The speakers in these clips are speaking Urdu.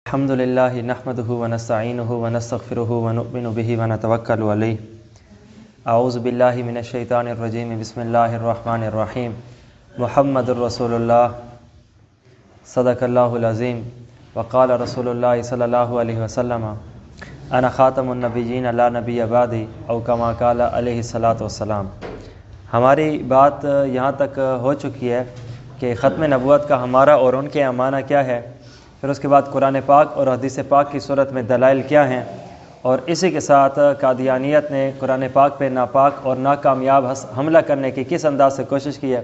الحمدللہ نحمدہ ونستعینہ ونستغفرہ ونؤمن بہ ونتوکل علیہ اعوذ باللہ من الشیطان الرجیم بسم اللہ الرحمن الرحیم محمد رسول اللہ صدق اللہ العظیم وقال رسول اللہ صلی اللہ علیہ وسلم انا خاتم النبیین لا نبی بعدی او کما قال علیہ الصلاۃ والسلام۔ ہماری بات یہاں تک ہو چکی ہے کہ ختم نبوت کا ہمارا اور ان کے معنی کیا ہے، پھر اس کے بعد قرآن پاک اور حدیث پاک کی صورت میں دلائل کیا ہیں، اور اسی کے ساتھ قادیانیت نے قرآن پاک پہ ناپاک اور ناکامیاب حملہ کرنے کی کس انداز سے کوشش کی ہے،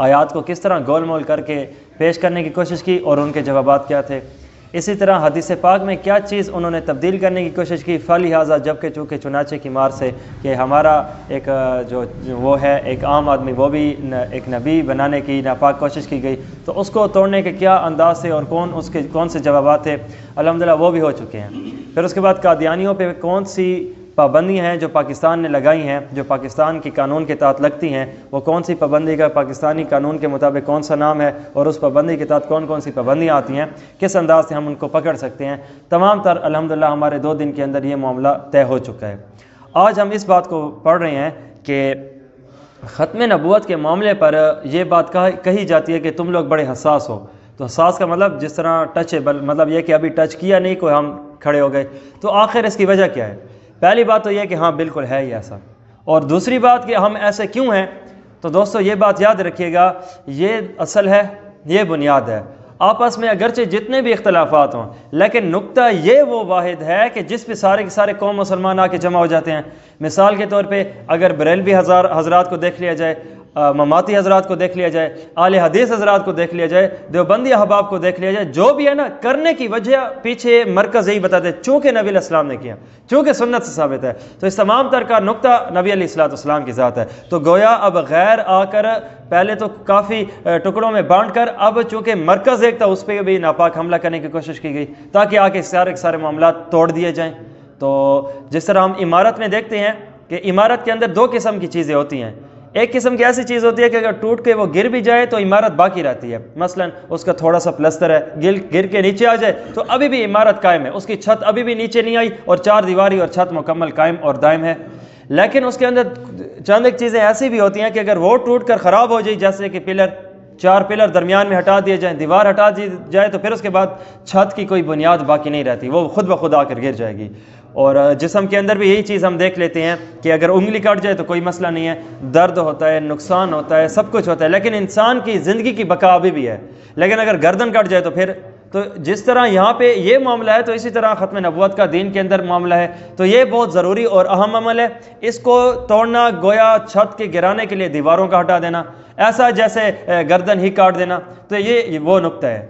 آیات کو کس طرح گول مول کر کے پیش کرنے کی کوشش کی اور ان کے جوابات کیا تھے، اسی طرح حدیث پاک میں کیا چیز انہوں نے تبدیل کرنے کی کوشش کی، فلہذا جب کہ چونکہ چنانچہ کی مار سے کہ ہمارا ایک جو وہ ہے ایک عام آدمی وہ بھی ایک نبی بنانے کی ناپاک کوشش کی گئی، تو اس کو توڑنے کے کیا انداز سے اور کون سے جوابات تھے، الحمدللہ وہ بھی ہو چکے ہیں۔ پھر اس کے بعد قادیانیوں پہ کون سی پابندیاں ہیں جو پاکستان نے لگائی ہیں، جو پاکستان کی قانون کے تحت لگتی ہیں، وہ کون سی پابندی کا پاکستانی قانون کے مطابق کون سا نام ہے اور اس پابندی کے تحت کون سی پابندیاں آتی ہیں، کس انداز سے ہم ان کو پکڑ سکتے ہیں، تمام تر الحمدللہ ہمارے 2 دن کے اندر یہ معاملہ طے ہو چکا ہے۔ آج ہم اس بات کو پڑھ رہے ہیں کہ ختم نبوت کے معاملے پر یہ بات کہی جاتی ہے کہ تم لوگ بڑے حساس ہو، تو حساس کا مطلب جس طرح ٹچیبل، مطلب یہ کہ ابھی ٹچ کیا نہیں کوئی ہم کھڑے ہو گئے، تو آخر اس کی وجہ کیا ہے؟ پہلی بات تو یہ کہ ہاں بالکل ہے ہی ایسا، اور دوسری بات کہ ہم ایسے کیوں ہیں، تو دوستو یہ بات یاد رکھیے گا، یہ اصل ہے، یہ بنیاد ہے۔ آپس میں اگرچہ جتنے بھی اختلافات ہوں، لیکن نقطہ یہ وہ واحد ہے کہ جس پہ سارے کے سارے قوم مسلمان آ کے جمع ہو جاتے ہیں۔ مثال کے طور پہ اگر بریلوی حضرات کو دیکھ لیا جائے، مماتی حضرات کو دیکھ لیا جائے، اہل حدیث حضرات کو دیکھ لیا جائے، دیوبندی احباب کو دیکھ لیا جائے، جو بھی ہے نا، کرنے کی وجہ پیچھے مرکز یہی بتاتے ہیں، چونکہ نبی علیہ السلام نے کیا، چونکہ سنت سے ثابت ہے، تو اس تمام تر کا نقطہ نبی علیہ السلام کی ذات ہے۔ تو گویا اب غیر آ کر پہلے تو کافی ٹکڑوں میں بانٹ کر اب چونکہ مرکز ایک تھا، اس پہ بھی ناپاک حملہ کرنے کی کوشش کی گئی تاکہ آگے سارے معاملات توڑ دیے جائیں۔ تو جس طرح ہم عمارت میں دیکھتے ہیں کہ عمارت کے اندر 2 قسم کی چیزیں ہوتی ہیں، ایک قسم کی ایسی چیز ہوتی ہے کہ اگر ٹوٹ کے وہ گر بھی جائے تو عمارت باقی رہتی ہے، مثلا اس کا تھوڑا سا پلستر ہے، گر کے نیچے آ جائے تو ابھی بھی عمارت قائم ہے، اس کی چھت ابھی بھی نیچے نہیں آئی اور 4 دیواری اور چھت مکمل قائم اور دائم ہے۔ لیکن اس کے اندر چند ایک چیزیں ایسی بھی ہوتی ہیں کہ اگر وہ ٹوٹ کر خراب ہو جائے، جیسے کہ 4 پلر درمیان میں ہٹا دیے جائیں، دیوار ہٹا دی جائے، تو پھر اس کے بعد چھت کی کوئی بنیاد باقی نہیں رہتی، وہ خود بخود آ کر گر جائے گی۔ اور جسم کے اندر بھی یہی چیز ہم دیکھ لیتے ہیں کہ اگر انگلی کٹ جائے تو کوئی مسئلہ نہیں ہے، درد ہوتا ہے، نقصان ہوتا ہے، سب کچھ ہوتا ہے، لیکن انسان کی زندگی کی بقا ابھی بھی ہے۔ لیکن اگر گردن کٹ جائے تو پھر تو جس طرح یہاں پہ یہ معاملہ ہے، تو اسی طرح ختم نبوت کا دین کے اندر معاملہ ہے۔ تو یہ بہت ضروری اور اہم عمل ہے، اس کو توڑنا گویا چھت کے گرانے کے لیے دیواروں کا ہٹا دینا، ایسا جیسے گردن ہی کاٹ دینا، تو یہ وہ نقطہ ہے۔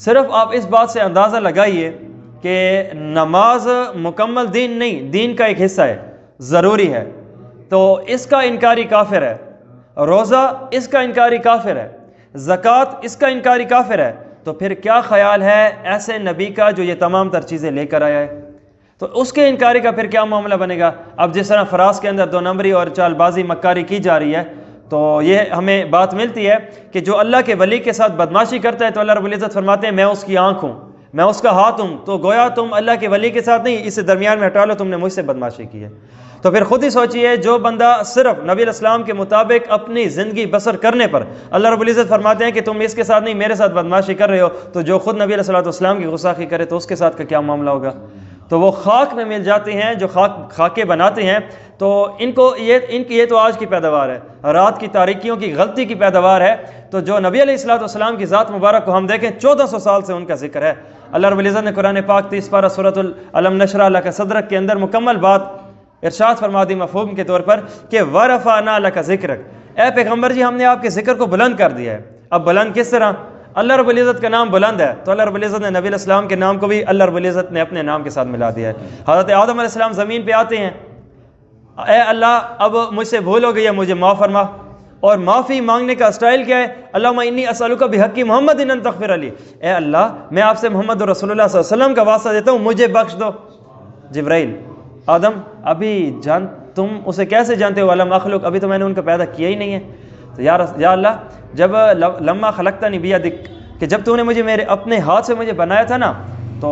صرف آپ اس بات سے اندازہ لگائیے کہ نماز مکمل دین نہیں، دین کا ایک حصہ ہے، ضروری ہے، تو اس کا انکاری کافر ہے، روزہ اس کا انکاری کافر ہے، زکوٰۃ اس کا انکاری کافر ہے، تو پھر کیا خیال ہے ایسے نبی کا جو یہ تمام تر چیزیں لے کر آیا ہے؟ تو اس کے انکاری کا پھر کیا معاملہ بنے گا؟ اب جس طرح فراز کے اندر 2 نمبری اور چال بازی مکاری کی جا رہی ہے، تو یہ ہمیں بات ملتی ہے کہ جو اللہ کے ولی کے ساتھ بدماشی کرتا ہے تو اللہ رب العزت فرماتے ہیں میں اس کی آنکھ ہوں، میں اس کا ہاتھ ہوں، تو گویا تم اللہ کے ولی کے ساتھ نہیں، اسے درمیان میں ہٹا لو، تم نے مجھ سے بدماشی کی ہے۔ تو پھر خود ہی سوچئے، جو بندہ صرف نبی علیہ السلام کے مطابق اپنی زندگی بسر کرنے پر اللہ رب العزت فرماتے ہیں کہ تم اس کے ساتھ نہیں میرے ساتھ بدماشی کر رہے ہو، تو جو خود نبی علیہ السلام کی گستاخی کرے تو اس کے ساتھ کا کیا معاملہ ہوگا؟ تو وہ خاک میں مل جاتے ہیں، جو خاکے بناتے ہیں، تو ان کی یہ تو آج کی پیداوار ہے، رات کی تاریکیوں کی غلطی کی پیداوار ہے۔ تو جو نبی علیہ السلام کی ذات مبارک کو ہم دیکھیں 1400 سال سے ان کا ذکر ہے، اللہ رب العزت نے قرآن پاک 30 پارہ سورۃ الم نشرح لک صدرک کے اندر مکمل بات ارشاد فرما دی مفہوم کے طور پر کہ ورفعنا لک ذکرک، اے پیغمبر جی ہم نے آپ کے ذکر کو بلند کر دیا ہے۔ اب بلند کس طرح؟ اللہ رب العزت کا نام بلند ہے، تو اللہ رب العزت نے نبی علیہ السلام کے نام کو بھی اللہ رب العزت نے اپنے نام کے ساتھ ملا دیا ہے۔ حضرت آدم علیہ السلام زمین پہ آتے ہیں، اے اللہ اب مجھ سے بھول ہو گئی ہے، مجھے معاف فرما، اور معافی مانگنے کا اسٹائل کیا ہے؟ اللہم انی اسألک بحق محمد ان تغفر لی، اے اللہ میں آپ سے محمد رسول اللہ صلی اللہ علیہ وسلم کا واسطہ دیتا ہوں، مجھے بخش دو۔ جبرائیل، آدم ابھی تم اسے کیسے جانتے ہو؟ علم اخلق، ابھی تو میں نے ان کو پیدا کیا ہی نہیں ہے۔ تو یا اللہ، جب لما خلقتنی بیدک، کہ جب تو نے مجھے میرے اپنے ہاتھ سے مجھے بنایا تھا نا، تو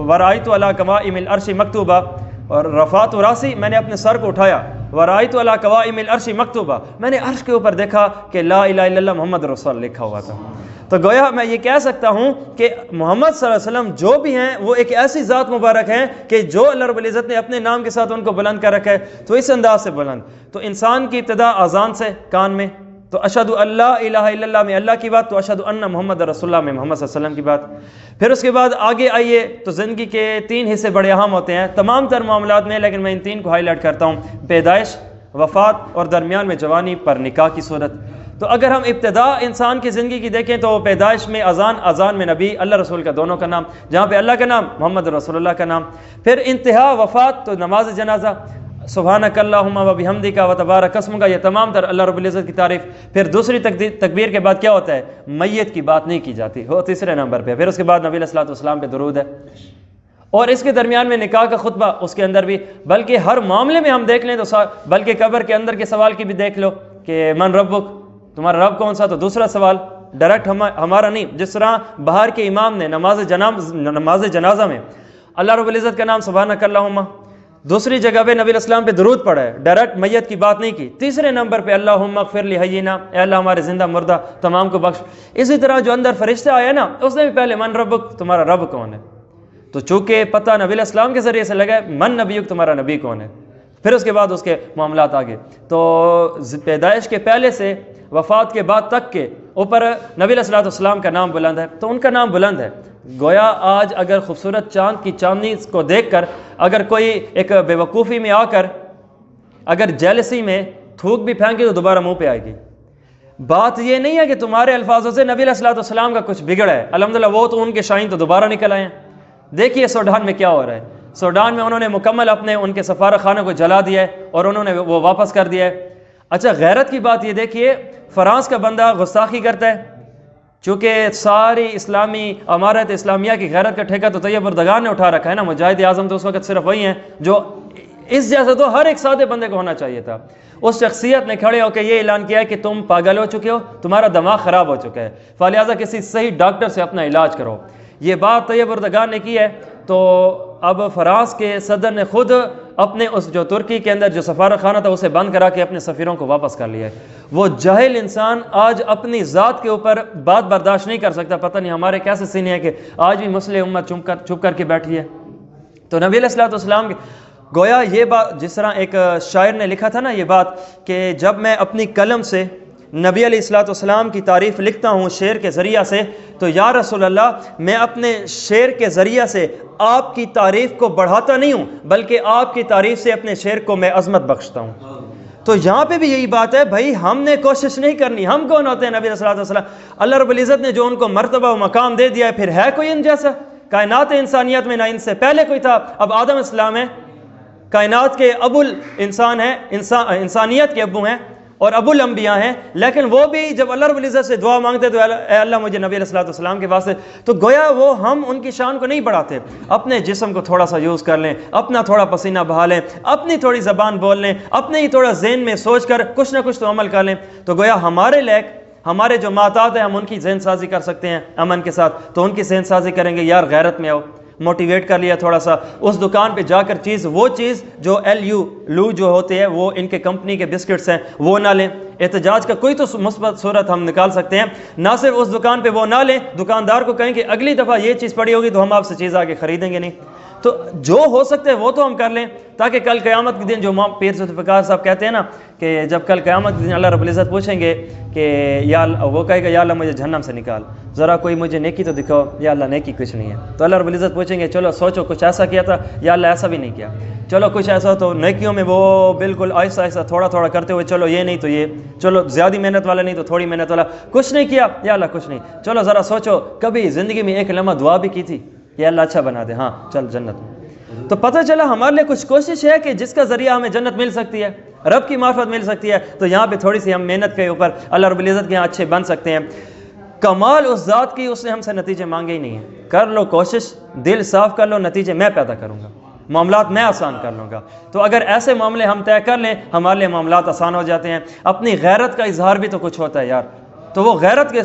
ورائیت علی قوائم العرش مکتوبہ، اور رفعت راسی، میں نے اپنے سر کو اٹھایا، ورائیت علی قوائم العرش مکتوبہ، میں نے عرش کے اوپر دیکھا کہ لا الہ الا اللہ محمد رسول اللہ لکھا ہوا تھا۔ تو گویا میں یہ کہہ سکتا ہوں کہ محمد صلی اللہ علیہ وسلم جو بھی ہیں وہ ایک ایسی ذات مبارک ہیں کہ جو اللہ رب العزت نے اپنے نام کے ساتھ ان کو بلند کر رکھا ہے، تو اس انداز سے بلند۔ تو انسان کی ابتدا اذان سے کان میں، تو اشہد اللہ الہ الا اللہ میں اللہ کی بات، تو اشہد ان محمد رسول اللہ میں محمد صلی اللہ علیہ وسلم کی بات۔ پھر اس کے بعد آگے آئیے تو زندگی کے 3 حصے بڑے اہم ہوتے ہیں تمام تر معاملات میں، لیکن میں ان 3 کو ہائی لائٹ کرتا ہوں: پیدائش، وفات، اور درمیان میں جوانی پر نکاح کی صورت۔ تو اگر ہم ابتدا انسان کی زندگی کی دیکھیں تو پیدائش میں اذان، اذان میں نبی اللہ رسول کا دونوں کا نام، جہاں پہ اللہ کا نام، محمد رسول اللہ کا نام۔ پھر انتہا وفات تو نماز جنازہ، سبحانک اللہم و بحمدک و تبارک اسمک، یہ تمام تر اللہ رب العزت کی تعریف۔ پھر دوسری تکبیر کے بعد کیا ہوتا ہے؟ میت کی بات نہیں کی جاتی، وہ تیسرے نمبر پہ۔ پھر اس کے بعد نبی علیہ الصلوۃ والسلام پہ درود ہے، اور اس کے درمیان میں نکاح کا خطبہ، اس کے اندر بھی، بلکہ ہر معاملے میں ہم دیکھ لیں تو بلکہ قبر کے اندر کے سوال کی بھی دیکھ لو کہ من ربک، تمہارا رب کون سا، تو دوسرا سوال ڈائریکٹ ہمارا نہیں۔ جس طرح باہر کے امام نے نماز جنازہ میں اللہ رب العزت کا نام سبحانک اللہم، دوسری جگہ پہ نبی علیہ السلام پہ درود پڑھا ہے، ڈائریکٹ میت کی بات نہیں کی۔ تیسرے نمبر پہ اللہم اغفر لحینا، اے اللہ ہمارے زندہ مردہ تمام کو بخش۔ اسی طرح جو اندر فرشتہ آیا نا، اس نے بھی پہلے من ربک، تمہارا رب کون ہے، تو چونکہ پتہ نبی علیہ السلام کے ذریعے سے لگا ہے من نبیک، تمہارا نبی کون ہے۔ پھر اس کے بعد اس کے معاملات آگے، تو پیدائش کے پہلے سے وفات کے بعد تک کے اوپر نبی علیہ الصلوۃ والسلام کا نام بلند ہے، تو ان کا نام بلند ہے۔ گویا آج اگر خوبصورت چاند کی چاندنی کو دیکھ کر اگر کوئی ایک بے وقوفی میں آ کر اگر جیلسی میں تھوک بھی پھینکے تو دوبارہ منہ پہ آئے گی۔ بات یہ نہیں ہے کہ تمہارے الفاظوں سے نبی علیہ الصلوۃ والسلام کا کچھ بگڑ ہے، الحمدللہ وہ تو ان کے شاہین تو دوبارہ نکل آئے ہیں۔ دیکھیے سوڈان میں کیا ہو رہا ہے، سوڈان میں انہوں نے مکمل اپنے ان کے سفارت خانے کو جلا دیا ہے اور انہوں نے وہ واپس کر دیا ہے۔ اچھا غیرت کی بات یہ دیکھیے، فرانس کا بندہ گستاخی کرتا ہے، چونکہ ساری اسلامی امارت اسلامیہ کی غیرت کا ٹھیکہ تو طیب اردگان نے اٹھا رکھا ہے نا، مجاہد اعظم تو اس وقت صرف وہی ہیں جو اس جیسا تو ہر ایک سادے بندے کو ہونا چاہیے تھا۔ اس شخصیت نے کھڑے ہو کے یہ اعلان کیا ہے کہ تم پاگل ہو چکے ہو، تمہارا دماغ خراب ہو چکا ہے، فلہذا کسی صحیح ڈاکٹر سے اپنا علاج کرو۔ یہ بات طیب اردگان نے کی ہے، تو اب فرانس کے صدر نے خود اپنے اس جو ترکی کے اندر جو سفارت خانہ تھا اسے بند کرا کے اپنے سفیروں کو واپس کر لیا ہے۔ وہ جاہل انسان آج اپنی ذات کے اوپر بات برداشت نہیں کر سکتا، پتہ نہیں ہمارے کیسے سینے ہیں کہ آج بھی مسلم امت چھپ کر کے بیٹھی ہے۔ تو نبی علیہ الصلوۃ والسلام گویا یہ بات، جس طرح ایک شاعر نے لکھا تھا نا یہ بات کہ جب میں اپنی قلم سے نبی علیہ الصلوۃ والسلام کی تعریف لکھتا ہوں شعر کے ذریعہ سے، تو یا رسول اللہ میں اپنے شعر کے ذریعہ سے آپ کی تعریف کو بڑھاتا نہیں ہوں، بلکہ آپ کی تعریف سے اپنے شعر کو میں عظمت بخشتا ہوں۔ تو یہاں پہ بھی یہی بات ہے، بھائی ہم نے کوشش نہیں کرنی، ہم کون ہوتے ہیں نبی علیہ الصلوۃ والسلام؟ اللہ رب العزت نے جو ان کو مرتبہ و مقام دے دیا ہے، پھر ہے کوئی ان جیسا؟ کائنات انسانیت میں نہ ان سے پہلے کوئی تھا، اب آدم اسلام ہے، کائنات کے ابو الانسان ہیں، انسانیت کے ابو ہیں اور ابو الانبیاء ہیں، لیکن وہ بھی جب اللہ رب العزت سے دعا مانگتے تو اے اللہ مجھے نبی علیہ الصلوۃ والسلام کے واسطے، تو گویا وہ ہم ان کی شان کو نہیں بڑھاتے، اپنے جسم کو تھوڑا سا یوز کر لیں، اپنا تھوڑا پسینہ بہا لیں، اپنی تھوڑی زبان بول لیں، اپنے ہی تھوڑا ذہن میں سوچ کر کچھ نہ کچھ تو عمل کر لیں، تو گویا ہمارے لائق ہمارے جو معتاد ہیں ہم ان کی ذہن سازی کر سکتے ہیں امن کے ساتھ، تو ان کی ذہن سازی کریں گے، یار غیرت میں آؤ، موٹیویٹ کر لیا تھوڑا سا، اس دکان پہ جا کر وہ چیز جو لو جو ہوتے ہیں وہ ان کے کمپنی کے بسکٹس ہیں وہ نہ لیں۔ احتجاج کا کوئی تو مثبت صورت ہم نکال سکتے ہیں، نہ صرف اس دکان پہ وہ نہ لیں، دکاندار کو کہیں کہ اگلی دفعہ یہ چیز پڑی ہوگی تو ہم آپ سے چیز آگے خریدیں گے نہیں۔ تو جو ہو سکتے ہیں وہ تو ہم کر لیں، تاکہ کل قیامت کے دن جو پیر ذوالفقار صاحب کہتے ہیں نا کہ جب کل قیامت کے دن اللہ رب العزت پوچھیں گے کہ وہ کہے گا یا اللہ مجھے جہنم سے نکال، ذرا کوئی مجھے نیکی تو دکھاؤ، یا اللہ نیکی کچھ نہیں ہے، تو اللہ رب العزت پوچھیں گے چلو سوچو کچھ ایسا کیا تھا، یا اللہ ایسا بھی نہیں کیا، چلو کچھ ایسا تو نیکیوں میں وہ بالکل آہستہ آہستہ تھوڑا تھوڑا کرتے ہوئے، چلو یہ نہیں تو یہ، چلو زیادہ محنت والا نہیں تو تھوڑی محنت والا، کچھ نہیں کیا یا اللہ کچھ نہیں، چلو ذرا سوچو کبھی زندگی میں ایک لمحہ دعا بھی کی تھی، یا اللہ اچھا بنا دے، ہاں چل جنت میں۔ تو پتہ چلا ہمارے لیے کچھ کوشش ہے کہ جس کا ذریعہ ہمیں جنت مل سکتی ہے، رب کی معرفت مل سکتی ہے، تو یہاں پہ تھوڑی سی ہم محنت کے اوپر اللہ رب العزت کے یہاں اچھے بن سکتے ہیں۔ کمال اس ذات کی، اس نے ہم سے نتیجے مانگے ہی نہیں ہیں، کر لو کوشش، دل صاف کر لو، نتیجے میں پیدا کروں گا، معاملات میں آسان کر لوں گا۔ تو اگر ایسے معاملے ہم طے کر لیں ہمارے لیے معاملات آسان ہو جاتے ہیں۔ اپنی غیرت کا اظہار بھی تو کچھ ہوتا ہے یار، تو وہ غیرت کے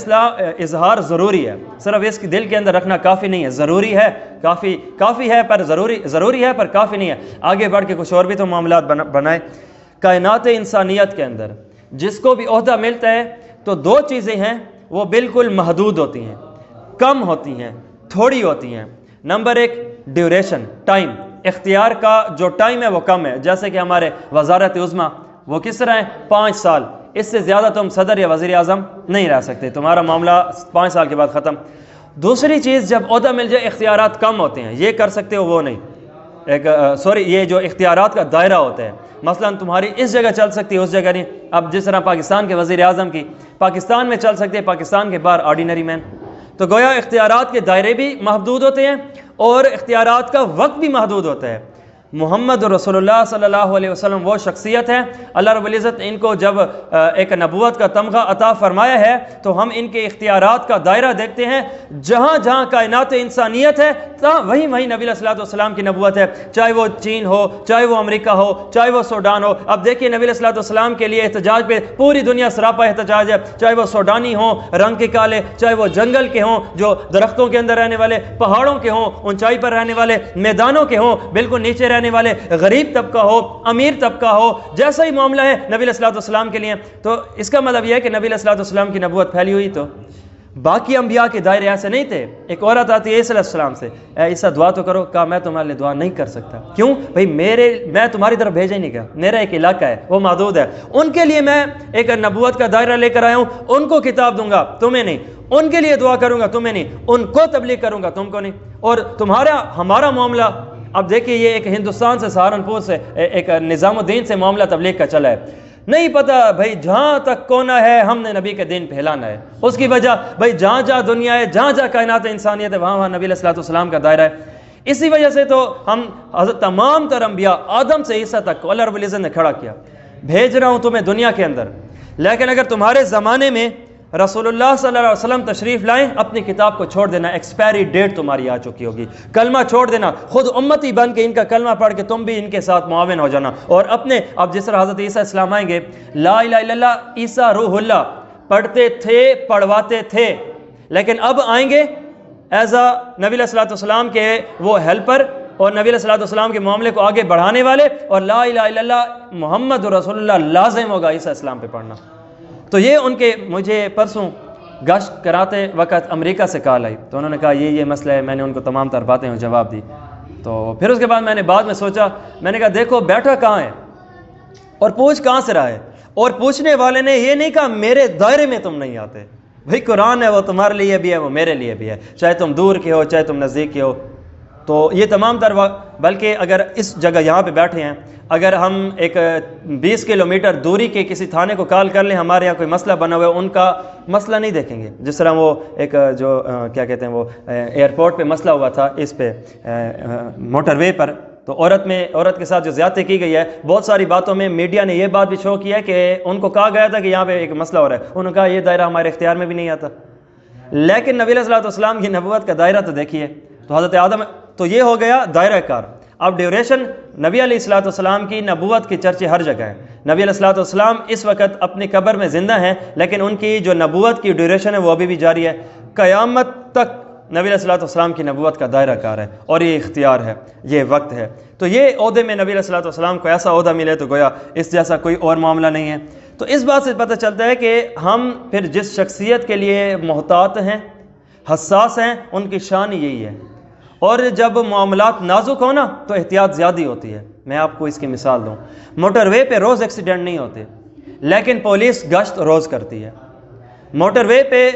اظہار ضروری ہے، صرف اس کی دل کے اندر رکھنا کافی نہیں ہے، ضروری ہے، کافی ہے پر ضروری ہے پر کافی نہیں ہے۔ آگے بڑھ کے کچھ اور بھی تو معاملات بنائے۔ کائنات انسانیت کے اندر جس کو بھی عہدہ ملتا ہے تو دو چیزیں ہیں وہ بالکل محدود ہوتی ہیں، کم ہوتی ہیں، تھوڑی ہوتی ہیں۔ نمبر ایک ڈیوریشن، ٹائم، اختیار کا جو ٹائم ہے وہ کم ہے، جیسے کہ ہمارے وزارت عظمیٰ وہ کس طرح ہے 5 سال، اس سے زیادہ تم صدر یا وزیر اعظم نہیں رہ سکتے، تمہارا معاملہ 5 سال کے بعد ختم۔ دوسری چیز جب عہدہ مل جائے اختیارات کم ہوتے ہیں، یہ کر سکتے ہو وہ نہیں، یہ جو اختیارات کا دائرہ ہوتا ہے، مثلا تمہاری اس جگہ چل سکتی ہے اس جگہ نہیں۔ اب جس طرح پاکستان کے وزیر اعظم کی پاکستان میں چل سکتے ہیں، پاکستان کے باہر آرڈینری مین، تو گویا اختیارات کے دائرے بھی محدود ہوتے ہیں اور اختیارات کا وقت بھی محدود ہوتا ہے۔ محمد رسول اللہ صلی اللہ علیہ وسلم وہ شخصیت ہے، اللہ رب العزت ان کو جب ایک نبوت کا تمغہ عطا فرمایا ہے تو ہم ان کے اختیارات کا دائرہ دیکھتے ہیں، جہاں جہاں کائنات انسانیت ہے وہیں نبی علیہ الصلوۃ والسلام کی نبوت ہے، چاہے وہ چین ہو، چاہے وہ امریکہ ہو، چاہے وہ سوڈان ہو۔ اب دیکھیے نبی علیہ الصلوۃ والسلام کے لیے احتجاج پہ پوری دنیا سراپا احتجاج ہے، چاہے وہ سوڈانی ہوں رنگ کے کالے، چاہے وہ جنگل کے ہوں جو درختوں کے اندر رہنے والے، پہاڑوں کے ہوں اونچائی پر رہنے والے، میدانوں کے ہوں بالکل نیچے رہنے والے، غریب طبقہ ہو امیر طبقہ ہو، جیسا ہی معاملہ ہے نبی علیہ الصلوۃ والسلام کے لیے۔ تو اس کا مطلب یہ ہے کہ نبی علیہ الصلوۃ والسلام کی نبوت پھیلی ہوئی، تو باقی انبیاء کے دائرے ایسے نہیں تھے۔ ایک عورت آتی ہے عیسیٰ علیہ السلام سے، اے عیسیٰ دعا تو کرو، کہا میں تمہارے لیے دعا نہیں کر سکتا، کیوں بھائی میں تمہاری طرف بھیجا ہی نہیں گیا، میرا ایک علاقہ ہے وہ محدود ہے، ان کے لیے میں ایک نبوت کا دائرہ لے کر آیا ہوں، ان کو کتاب دوں گا تمہیں نہیں، ان کے لیے دعا کروں گا تمہیں نہیں، ان کو تبلیغ کروں گا تم کو نہیں۔ اور ہمارا معاملہ اب دیکھیے، یہ ایک ہندوستان سے سہارنپور سے ایک نظام الدین سے معاملہ تبلیغ کا چلا ہے، نہیں پتہ بھائی جہاں تک کونا ہے ہم نے نبی کے دین پھیلانا ہے، اس کی وجہ بھائی جہاں جہاں دنیا ہے، جہاں جہاں کائنات انسانیت ہے، وہاں نبی علیہ الصلوۃ والسلام کا دائرہ ہے۔ اسی وجہ سے تو ہم حضرت تمام تر انبیاء آدم سے عیسیٰ تک کو اللہ رب العزت نے کھڑا کیا، بھیج رہا ہوں تمہیں دنیا کے اندر، لیکن اگر تمہارے زمانے میں رسول اللہ صلی اللہ علیہ وسلم تشریف لائیں، اپنی کتاب کو چھوڑ دینا، ایکسپائری ڈیٹ تمہاری آ چکی ہوگی، کلمہ چھوڑ دینا، خود امتی بن کے ان کا کلمہ پڑھ کے تم بھی ان کے ساتھ معاون ہو جانا، اور اب جس طرح حضرت عیسیٰ اسلام آئیں گے، لا الہ الا اللہ عیسیٰ روح اللہ پڑھتے تھے پڑھواتے تھے، لیکن اب آئیں گے ایز اے نبی علیہ الصلوۃ والسلام کے وہ ہیلپر اور نبی علیہ الصلوۃ والسلام کے معاملے کو آگے بڑھانے والے، اور لا الہ الا اللہ محمد رسول اللہ لازم ہوگا عیسیٰ اسلام پہ پڑھنا۔ تو یہ ان کے مجھے پرسوں گشت کراتے وقت امریکہ سے کال آئی، تو انہوں نے کہا یہ مسئلہ ہے، میں نے ان کو تمام تر باتیں جواب دی۔ تو پھر اس کے بعد میں نے بعد میں سوچا، میں نے کہا دیکھو بیٹھا کہاں ہے اور پوچھ کہاں سے رہا ہے، اور پوچھنے والے نے یہ نہیں کہا میرے دائرے میں تم نہیں آتے، بھائی قرآن ہے وہ تمہارے لیے بھی ہے وہ میرے لیے بھی ہے، چاہے تم دور کے ہو چاہے تم نزدیک کے ہو۔ تو یہ تمام تر بلکہ اگر اس جگہ یہاں پہ بیٹھے ہیں، اگر ہم ایک 20 کلومیٹر دوری کے کسی تھانے کو کال کر لیں، ہمارے یہاں کوئی مسئلہ بنا ہوا ہے، ان کا مسئلہ نہیں دیکھیں گے، جس طرح وہ ایک جو کیا کہتے ہیں وہ ایئرپورٹ پہ مسئلہ ہوا تھا، اس پہ موٹر وے پر، تو عورت کے ساتھ جو زیادتی کی گئی ہے، بہت ساری باتوں میں میڈیا نے یہ بات بھی شو کی ہے کہ ان کو کہا گیا تھا کہ یہاں پہ ایک مسئلہ ہو رہا ہے، انہوں نے کہا یہ دائرہ ہمارے اختیار میں بھی نہیں آتا، لیکن نبی علیہ الصلوۃ والسلام کی نبوت کا دائرہ تو دیکھیے، تو حضرت آدم، تو یہ ہو گیا دائرہ کار۔ اب ڈیوریشن، نبی علیہ الصلوۃ والسلام کی نبوت کی چرچے ہر جگہ ہیں، نبی علیہ الصلوۃ والسلام اس وقت اپنی قبر میں زندہ ہیں، لیکن ان کی جو نبوت کی ڈیوریشن ہے وہ ابھی بھی جاری ہے، قیامت تک نبی علیہ الصلوۃ والسلام کی نبوت کا دائرہ کار ہے، اور یہ اختیار ہے، یہ وقت ہے۔ تو یہ عہدے میں نبی علیہ الصلوۃ والسلام کو ایسا عہدہ ملے تو گویا اس جیسا کوئی اور معاملہ نہیں ہے۔ تو اس بات سے پتہ چلتا ہے کہ ہم پھر جس شخصیت کے لیے محتاط ہیں، حساس ہیں، ان کی شان یہی ہے، اور جب معاملات نازک ہو نا تو احتیاط زیادہ ہوتی ہے۔ میں آپ کو اس کی مثال دوں، موٹر وے پہ روز ایکسیڈنٹ نہیں ہوتے، لیکن پولیس گشت روز کرتی ہے۔ موٹر وے پہ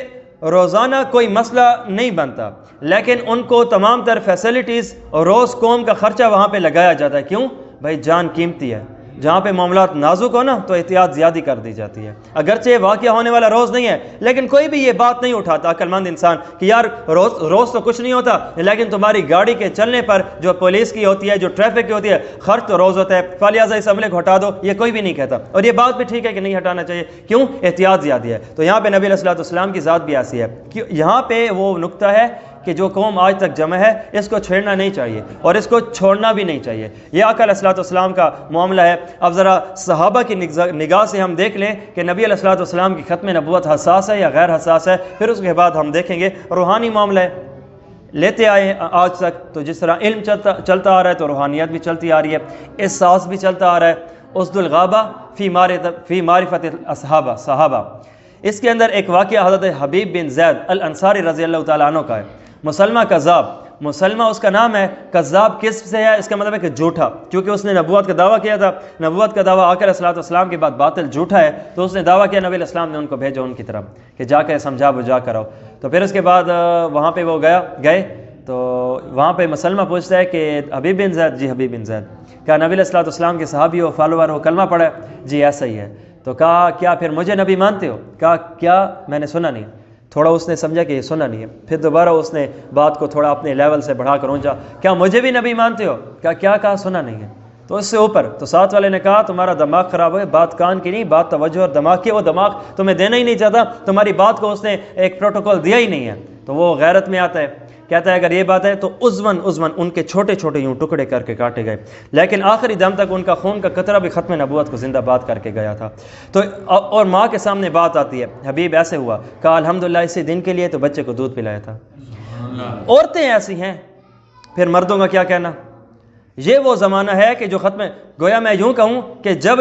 روزانہ کوئی مسئلہ نہیں بنتا، لیکن ان کو تمام تر فیسلٹیز اور روز قوم کا خرچہ وہاں پہ لگایا جاتا ہے، کیوں بھائی جان قیمتی ہے۔ جہاں پہ معاملات نازک ہو نا تو احتیاط زیادہ کر دی جاتی ہے، اگرچہ واقعہ ہونے والا روز نہیں ہے، لیکن کوئی بھی یہ بات نہیں اٹھاتا عقل مند انسان کہ یار روز تو کچھ نہیں ہوتا، لیکن تمہاری گاڑی کے چلنے پر جو پولیس کی ہوتی ہے، جو ٹریفک کی ہوتی ہے، خرچ تو روز ہوتا ہے، فلہذا اس عملے کو ہٹا دو، یہ کوئی بھی نہیں کہتا، اور یہ بات بھی ٹھیک ہے کہ نہیں ہٹانا چاہیے، کیوں احتیاط زیادہ ہے۔ تو یہاں پہ نبی علیہ الصلوۃ والسلام کی ذات بھی ایسی ہے کہ یہاں پہ وہ نقطہ ہے کہ جو قوم آج تک جمع ہے اس کو چھیڑنا نہیں چاہیے اور اس کو چھوڑنا بھی نہیں چاہیے۔ یہ آقا علیہ السلام کا معاملہ ہے۔ اب ذرا صحابہ کی نگاہ سے ہم دیکھ لیں کہ نبی علیہ السلام کی ختم نبوت حساس ہے یا غیر حساس ہے، پھر اس کے بعد ہم دیکھیں گے روحانی معاملہ ہے، لیتے آئے ہیں آج تک، تو جس طرح علم چلتا آ رہا ہے تو روحانیت بھی چلتی آ رہی ہے، احساس بھی چلتا آ رہا ہے۔ اسد الغابہ فی معرفت صحابہ، اس کے اندر ایک واقعہ حضرت حبیب بن زید الانصاری رضی اللہ تعالیٰ عنہ کا ہے۔ مسلمہ کذاب، مسلمہ اس کا نام ہے، کذاب کس سے ہے؟ اس کا مطلب ہے کہ جھوٹا، کیونکہ اس نے نبوت کا دعویٰ کیا تھا، نبوت کا دعویٰ آقا علیہ السلام کے بعد باطل جھوٹا ہے، تو اس نے دعویٰ کیا، نبی علیہ السلام نے ان کو بھیجا ان کی طرف کہ جا کر سمجھا بجھا کر آؤ۔ تو پھر اس کے بعد وہاں پہ وہ گئے تو وہاں پہ مسلمہ پوچھتا ہے کہ حبیب بن زید، جی حبیب بن زید، کیا نبی علیہ السلام کے صحابی ہو، فالوور ہو، کلمہ پڑھا ہے؟ جی ایسا ہی ہے۔ تو کہا کیا پھر مجھے نبی مانتے ہو؟ کہا کیا، میں نے سنا نہیں۔ تھوڑا اس نے سمجھا کہ یہ سنا نہیں ہے، پھر دوبارہ اس نے بات کو تھوڑا اپنے لیول سے بڑھا کر اونچا، کیا مجھے بھی نبی مانتے ہو؟ کہا سنا نہیں ہے۔ تو اس سے اوپر تو ساتھ والے نے کہا تمہارا دماغ خراب ہے، بات کان کی نہیں، بات توجہ اور دماغ کی، وہ دماغ تمہیں دینا ہی نہیں چاہتا، تمہاری بات کو اس نے ایک پروٹوکول دیا ہی نہیں ہے۔ تو وہ غیرت میں آتا ہے، کہتا ہے اگر یہ بات ہے تو عضون ان کے چھوٹے چھوٹے یوں ٹکڑے کر کے کاٹے گئے، لیکن آخری دم تک ان کا خون کا قطرہ بھی ختم نبوت کو زندہ باد کر کے گیا تھا۔ تو اور ماں کے سامنے بات آتی ہے، حبیب ایسے ہوا، کہا الحمدللہ اسی دن کے لیے تو بچے کو دودھ پلایا تھا۔ عورتیں ایسی ہیں، پھر مردوں کا کیا کہنا؟ یہ وہ زمانہ ہے کہ جو گویا میں یوں کہوں کہ جب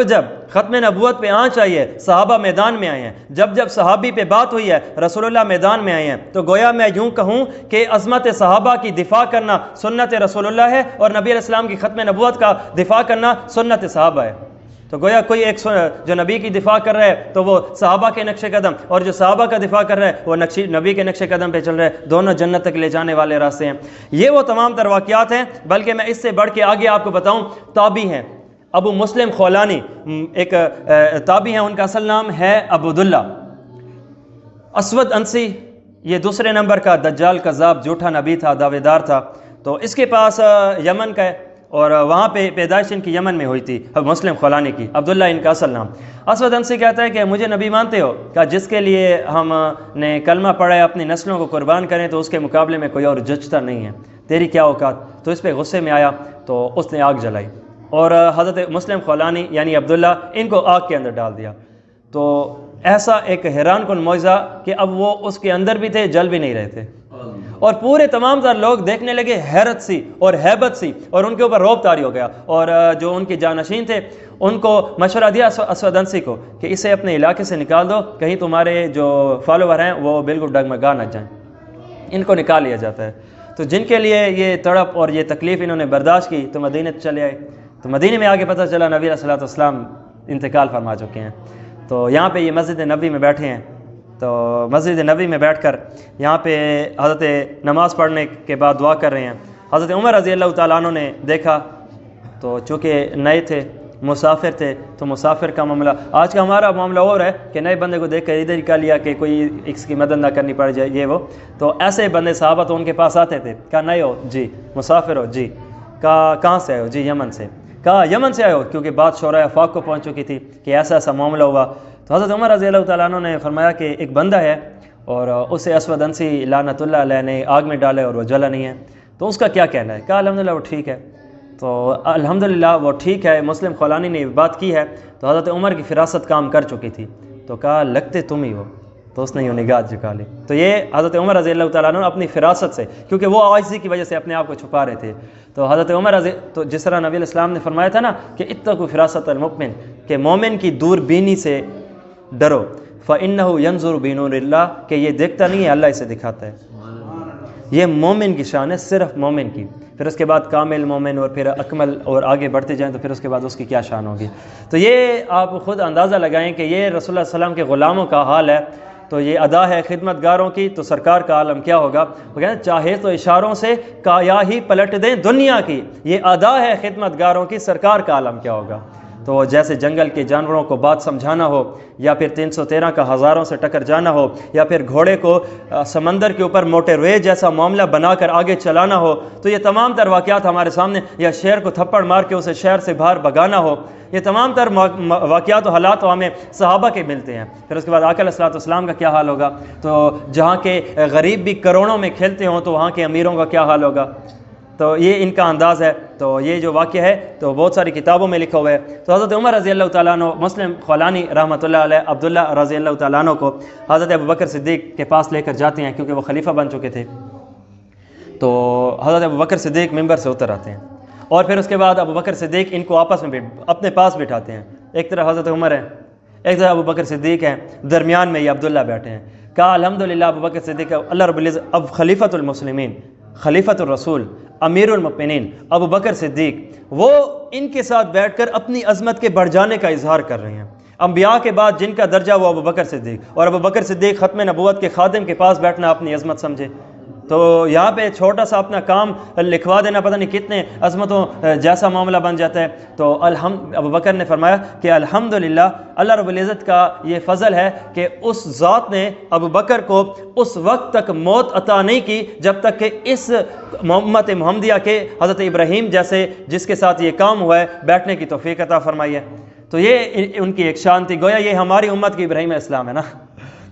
ختم نبوت پہ آنچ آئی ہے، صحابہ میدان میں آئے ہیں، جب صحابی پہ بات ہوئی ہے، رسول اللہ میدان میں آئے ہیں، تو گویا میں یوں کہوں کہ عظمت صحابہ کی دفاع کرنا سنت رسول اللہ ہے، اور نبی علیہ السلام کی ختم نبوت کا دفاع کرنا سنت صحابہ ہے۔ تو گویا کوئی ایک جو نبی کی دفاع کر رہا ہے تو وہ صحابہ کے نقش قدم، اور جو صحابہ کا دفاع کر رہا ہے وہ نبی کے نقش قدم پہ چل رہا ہے، دونوں جنت تک لے جانے والے راستے ہیں۔ یہ وہ تمام تر واقعات ہیں، بلکہ میں اس سے بڑھ کے آگے آپ کو بتاؤں، تابعی ہیں ابو مسلم خولانی، ایک تابعی ہیں، ان کا اصل نام ہے عبداللہ اسود انسی، یہ دوسرے نمبر کا دجال کذاب جھوٹا نبی تھا، دعوے دار تھا۔ تو اس کے پاس یمن کا ہے، اور وہاں پہ پیدائش ان کی یمن میں ہوئی تھی، مسلم خولانی کی، عبداللہ ان کا اصل نام۔ اسود انسی کہتا ہے کہ مجھے نبی مانتے ہو؟ کہ جس کے لیے ہم نے کلمہ پڑھا ہے اپنی نسلوں کو قربان کریں تو اس کے مقابلے میں کوئی اور جچتا نہیں ہے، تیری کیا اوقات؟ تو اس پہ غصے میں آیا تو اس نے آگ جلائی، اور حضرت مسلم خولانی یعنی عبداللہ ان کو آگ کے اندر ڈال دیا۔ تو ایسا ایک حیران کن معجزہ کہ اب وہ اس کے اندر بھی تھے، جل بھی نہیں رہے تھے، اور پورے تمام تر لوگ دیکھنے لگے، حیرت سی اور ہیبت سی، اور ان کے اوپر رعب طاری ہو گیا۔ اور جو ان کے جانشین تھے ان کو مشورہ دیا اسود انسی کو کہ اسے اپنے علاقے سے نکال دو، کہیں تمہارے جو فالوور ہیں وہ بالکل ڈگمگا نہ جائیں۔ ان کو نکال لیا جاتا ہے۔ تو جن کے لیے یہ تڑپ اور یہ تکلیف انہوں نے برداشت کی تو مدینہ چلے آئے۔ تو مدینہ میں آگے پتہ چلا نبی علیہ السلام انتقال فرما چکے ہیں۔ تو یہاں پہ یہ مسجد نبی میں بیٹھے ہیں، تو مسجد نبی میں بیٹھ کر یہاں پہ حضرت نماز پڑھنے کے بعد دعا کر رہے ہیں۔ حضرت عمر رضی اللہ تعالیٰ عنہ نے دیکھا، تو چونکہ نئے تھے، مسافر تھے، تو مسافر کا معاملہ، آج کا ہمارا معاملہ اور ہے کہ نئے بندے کو دیکھ کر ادھر ہی کہا لیا کہ کوئی اس کی مدد نہ کرنی پڑ جائے یہ وہ۔ تو ایسے بندے صحابہ تو ان کے پاس آتے تھے، کہا نئے ہو؟ جی۔ مسافر ہو؟ جی۔ کہا کہاں سے آئے ہو؟ جی یمن سے۔ کہا یمن سے آئے ہو؟ کیونکہ بات شورائے آفاق کو پہنچ چکی تھی کہ ایسا ایسا معاملہ ہوا۔ تو حضرت عمر رضی اللہ تعالیٰ عنہ نے فرمایا کہ ایک بندہ ہے اور اسے اسود انسی لعنت اللہ علیہ نے آگ میں ڈالے اور وہ جلا نہیں ہے، تو اس کا کیا کہنا ہے؟ کہا الحمدللہ وہ ٹھیک ہے۔ تو الحمدللہ وہ ٹھیک ہے، مسلم خولانی نے بات کی ہے، تو حضرت عمر کی فراست کام کر چکی تھی، تو کہا لگتے تم ہی ہو، تو اس نے یہ نگاہ جھکا لی۔ تو یہ حضرت عمر رضی اللہ تعالیٰ عنہ اپنی فراست سے، کیونکہ وہ عاجزی کی وجہ سے اپنے آپ کو چھپا رہے تھے، تو حضرت عمر تو جس طرح نبی علیہ السلام نے فرمایا تھا نا کہ اتقوا فراست المؤمن، کہ مومن کی دور بینی سے ڈرو، فإنہ ینظر بنور اللہ، کہ یہ دیکھتا نہیں ہے، اللہ اسے دکھاتا ہے۔ یہ مومن کی شان ہے، صرف مومن کی۔ پھر اس کے بعد کامل مومن اور پھر اکمل اور آگے بڑھتے جائیں تو پھر اس کے بعد اس کی کیا شان ہوگی۔ تو یہ آپ خود اندازہ لگائیں کہ یہ رسول اللہ صلی اللہ علیہ وسلم کے غلاموں کا حال ہے، تو یہ ادا ہے خدمت گاروں کی، تو سرکار کا عالم کیا ہوگا؟ وہ کہتے ہیں چاہے تو اشاروں سے کایا ہی پلٹ دیں دنیا کی، یہ ادا ہے خدمت گاروں کی، سرکار کا عالم کیا ہوگا؟ تو جیسے جنگل کے جانوروں کو بات سمجھانا ہو، یا پھر 313 کا ہزاروں سے ٹکر جانا ہو، یا پھر گھوڑے کو سمندر کے اوپر موٹے روے جیسا معاملہ بنا کر آگے چلانا ہو، تو یہ تمام تر واقعات ہمارے سامنے، یا شیر کو تھپڑ مار کے اسے شہر سے باہر بھگانا ہو، یہ تمام تر واقعات و حالات تو ہمیں صحابہ کے ملتے ہیں۔ پھر اس کے بعد آقا علیہ الصلوۃ والسلام کا کیا حال ہوگا؟ تو جہاں کے غریب بھی کروڑوں میں کھیلتے ہوں تو وہاں کے امیروں کا کیا حال ہوگا؟ تو یہ ان کا انداز ہے۔ تو یہ جو واقعہ ہے تو بہت ساری کتابوں میں لکھا ہوا ہے۔ تو حضرت عمر رضی اللہ تعالیٰ عنہ، مسلم خولانی رحمۃ اللہ علیہ، عبداللہ رضی اللہ تعالیٰ عنہ کو حضرت ابوبکر صدیق کے پاس لے کر جاتے ہیں، کیونکہ وہ خلیفہ بن چکے تھے۔ تو حضرت ابوبکر صدیق ممبر سے اتر آتے ہیں، اور پھر اس کے بعد ابوبکر صدیق ان کو آپس میں اپنے پاس بٹھاتے ہیں۔ ایک طرف حضرت عمر ہے، ایک طرف ابوبکر صدیق ہے، درمیان میں یہ عبداللہ بیٹھے ہیں۔ کہا الحمدللہ ابوبکر صدیق اللہ رب العزت اب خلیفۃ المسلمین، خلیفۃ الرسول، امیر المؤمنین ابوبکر صدیق، وہ ان کے ساتھ بیٹھ کر اپنی عظمت کے بڑھ جانے کا اظہار کر رہے ہیں۔ انبیاء کے بعد جن کا درجہ وہ ابوبکر صدیق، اور ابوبکر صدیق ختم نبوت کے خادم کے پاس بیٹھنا اپنی عظمت سمجھے۔ تو یہاں پہ چھوٹا سا اپنا کام لکھوا دینا پتہ نہیں کتنے عظمتوں جیسا معاملہ بن جاتا ہے۔ تو ابوبکر نے فرمایا کہ الحمدللہ اللہ رب العزت کا یہ فضل ہے کہ اس ذات نے ابوبکر کو اس وقت تک موت عطا نہیں کی جب تک کہ اس امت محمدیہ کے حضرت ابراہیم جیسے جس کے ساتھ یہ کام ہوا ہے بیٹھنے کی توفیق عطا فرمائی ہے۔ تو یہ ان کی ایک شان تھی، گویا یہ ہماری امت کی ابراہیم اسلام ہے نا۔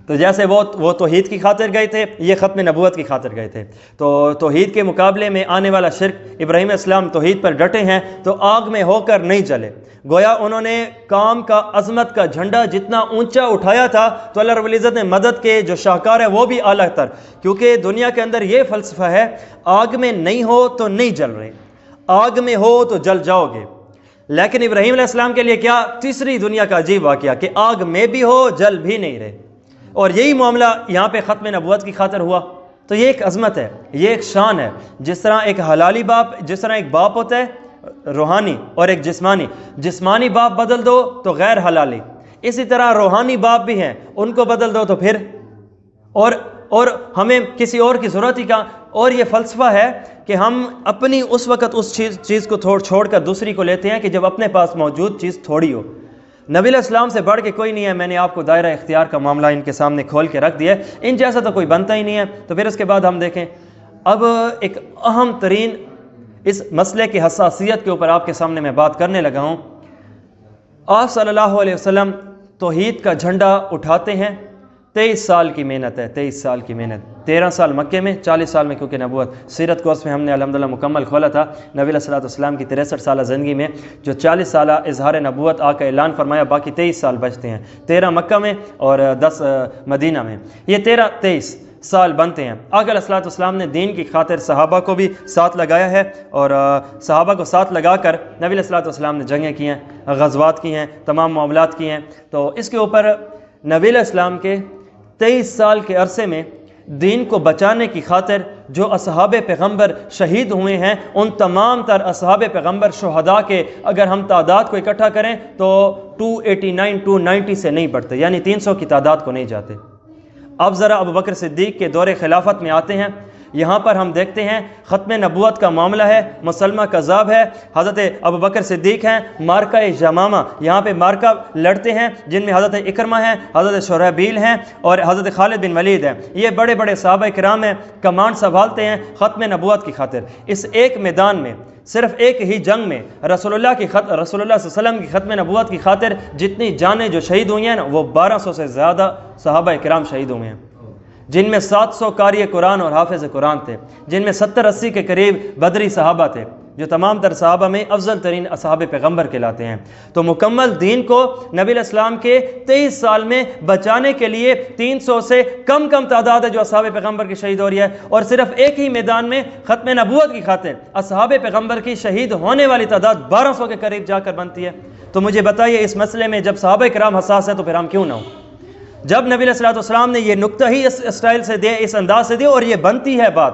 تو جیسے وہ توحید کی خاطر گئے تھے، یہ ختم نبوت کی خاطر گئے تھے۔ تو توحید کے مقابلے میں آنے والا شرک، ابراہیم اسلام توحید پر ڈٹے ہیں تو آگ میں ہو کر نہیں جلے۔ گویا انہوں نے کام کا عظمت کا جھنڈا جتنا اونچا اٹھایا تھا تو اللہ رب العزت نے مدد کے جو شاہکار ہے وہ بھی اعلیٰ تر، کیونکہ دنیا کے اندر یہ فلسفہ ہے آگ میں نہیں ہو تو نہیں جل رہے، آگ میں ہو تو جل جاؤ گے۔ لیکن ابراہیم علیہ السلام کے لیے کیا تیسری دنیا کا عجیب واقعہ کہ آگ میں بھی ہو جل بھی نہیں رہے، اور یہی معاملہ یہاں پہ ختم نبوت کی خاطر ہوا۔ تو یہ ایک عظمت ہے، یہ ایک شان ہے۔ جس طرح ایک حلالی باپ، جس طرح ایک باپ ہوتا ہے روحانی اور ایک جسمانی، جسمانی باپ بدل دو تو غیر حلالی، اسی طرح روحانی باپ بھی ہیں، ان کو بدل دو تو پھر اور ہمیں کسی اور کی ضرورت ہی کہاں۔ اور یہ فلسفہ ہے کہ ہم اپنی اس وقت اس چیز کو چھوڑ کر دوسری کو لیتے ہیں کہ جب اپنے پاس موجود چیز تھوڑی ہو۔ نبی علیہ السلام سے بڑھ کے کوئی نہیں ہے، میں نے آپ کو دائرہ اختیار کا معاملہ ان کے سامنے کھول کے رکھ دیا ہے، ان جیسا تو کوئی بنتا ہی نہیں ہے۔ تو پھر اس کے بعد ہم دیکھیں اب ایک اہم ترین اس مسئلے کی حساسیت کے اوپر آپ کے سامنے میں بات کرنے لگا ہوں۔ آپ صلی اللہ علیہ وسلم توحید کا جھنڈا اٹھاتے ہیں، 23 سال کی محنت ہے، 23 سال کی محنت، 13 سال مکے میں، 40 سال میں، کیونکہ نبوت سیرت کورس میں ہم نے الحمدللہ مکمل کھولا تھا۔ نبی علیہ الصلوۃ والسلام کی 63 سالہ زندگی میں جو 40 سالہ اظہار نبوت آ کا اعلان فرمایا، باقی 23 سال بچتے ہیں، 13 مکہ میں اور 10 مدینہ میں، یہ 23 سال بنتے ہیں۔ آقا علیہ الصلوۃ والسلام نے دین کی خاطر صحابہ کو بھی ساتھ لگایا ہے، اور صحابہ کو ساتھ لگا کر نبی علیہ الصلوۃ والسلام نے جنگیں کی ہیں، غزوات کی ہیں، تمام معاملات کی ہیں۔ تو اس کے اوپر نبی علیہ السلام کے 23 سال کے عرصے میں دین کو بچانے کی خاطر جو اصحاب پیغمبر شہید ہوئے ہیں، ان تمام تر اصحاب پیغمبر شہداء کے اگر ہم تعداد کو اکٹھا کریں تو 289 290 سے نہیں بڑھتے، یعنی 300 کی تعداد کو نہیں جاتے۔ اب ذرا ابوبکر صدیق کے دور خلافت میں آتے ہیں، یہاں پر ہم دیکھتے ہیں ختم نبوت کا معاملہ ہے، مسلمہ کذاب ہے، حضرت ابوبکر صدیق ہیں، مارکہ جمامہ یہاں پہ مارکہ لڑتے ہیں جن میں حضرت اکرمہ ہیں، حضرت شرحبیل ہیں اور حضرت خالد بن ولید ہیں، یہ بڑے بڑے صحابہ کرام ہیں، کمانڈ سنبھالتے ہیں ختم نبوت کی خاطر۔ اس ایک میدان میں صرف ایک ہی جنگ میں رسول اللہ صلی اللہ علیہ وسلم کی ختم نبوت کی خاطر جتنی جانیں جو شہید ہوئی ہیں نا، وہ 1200 سے زیادہ صحابہ کرام شہید ہوئے ہیں، جن میں 700 قاری قرآن اور حافظ قرآن تھے، جن میں 70-80 کے قریب بدری صحابہ تھے، جو تمام تر صحابہ میں افضل ترین اصحاب پیغمبر کہلاتے ہیں۔ تو مکمل دین کو نبی علیہ السلام کے 23 سال میں بچانے کے لیے 300 سے کم تعداد ہے جو اصحاب پیغمبر کی شہید ہو رہی ہے، اور صرف ایک ہی میدان میں ختم نبوت کی خاطر اصحاب پیغمبر کی شہید ہونے والی تعداد 1200 کے قریب جا کر بنتی ہے۔ تو مجھے بتائیے اس مسئلے میں جب صحابہ کرام حساس ہیں تو پھر ہم کیوں نہ ہوں؟ جب نبی علیہ الصلوۃ والسلام نے یہ نقطہ ہی اس اسٹائل سے دیا، اس انداز سے دیا، اور یہ بنتی ہے بات،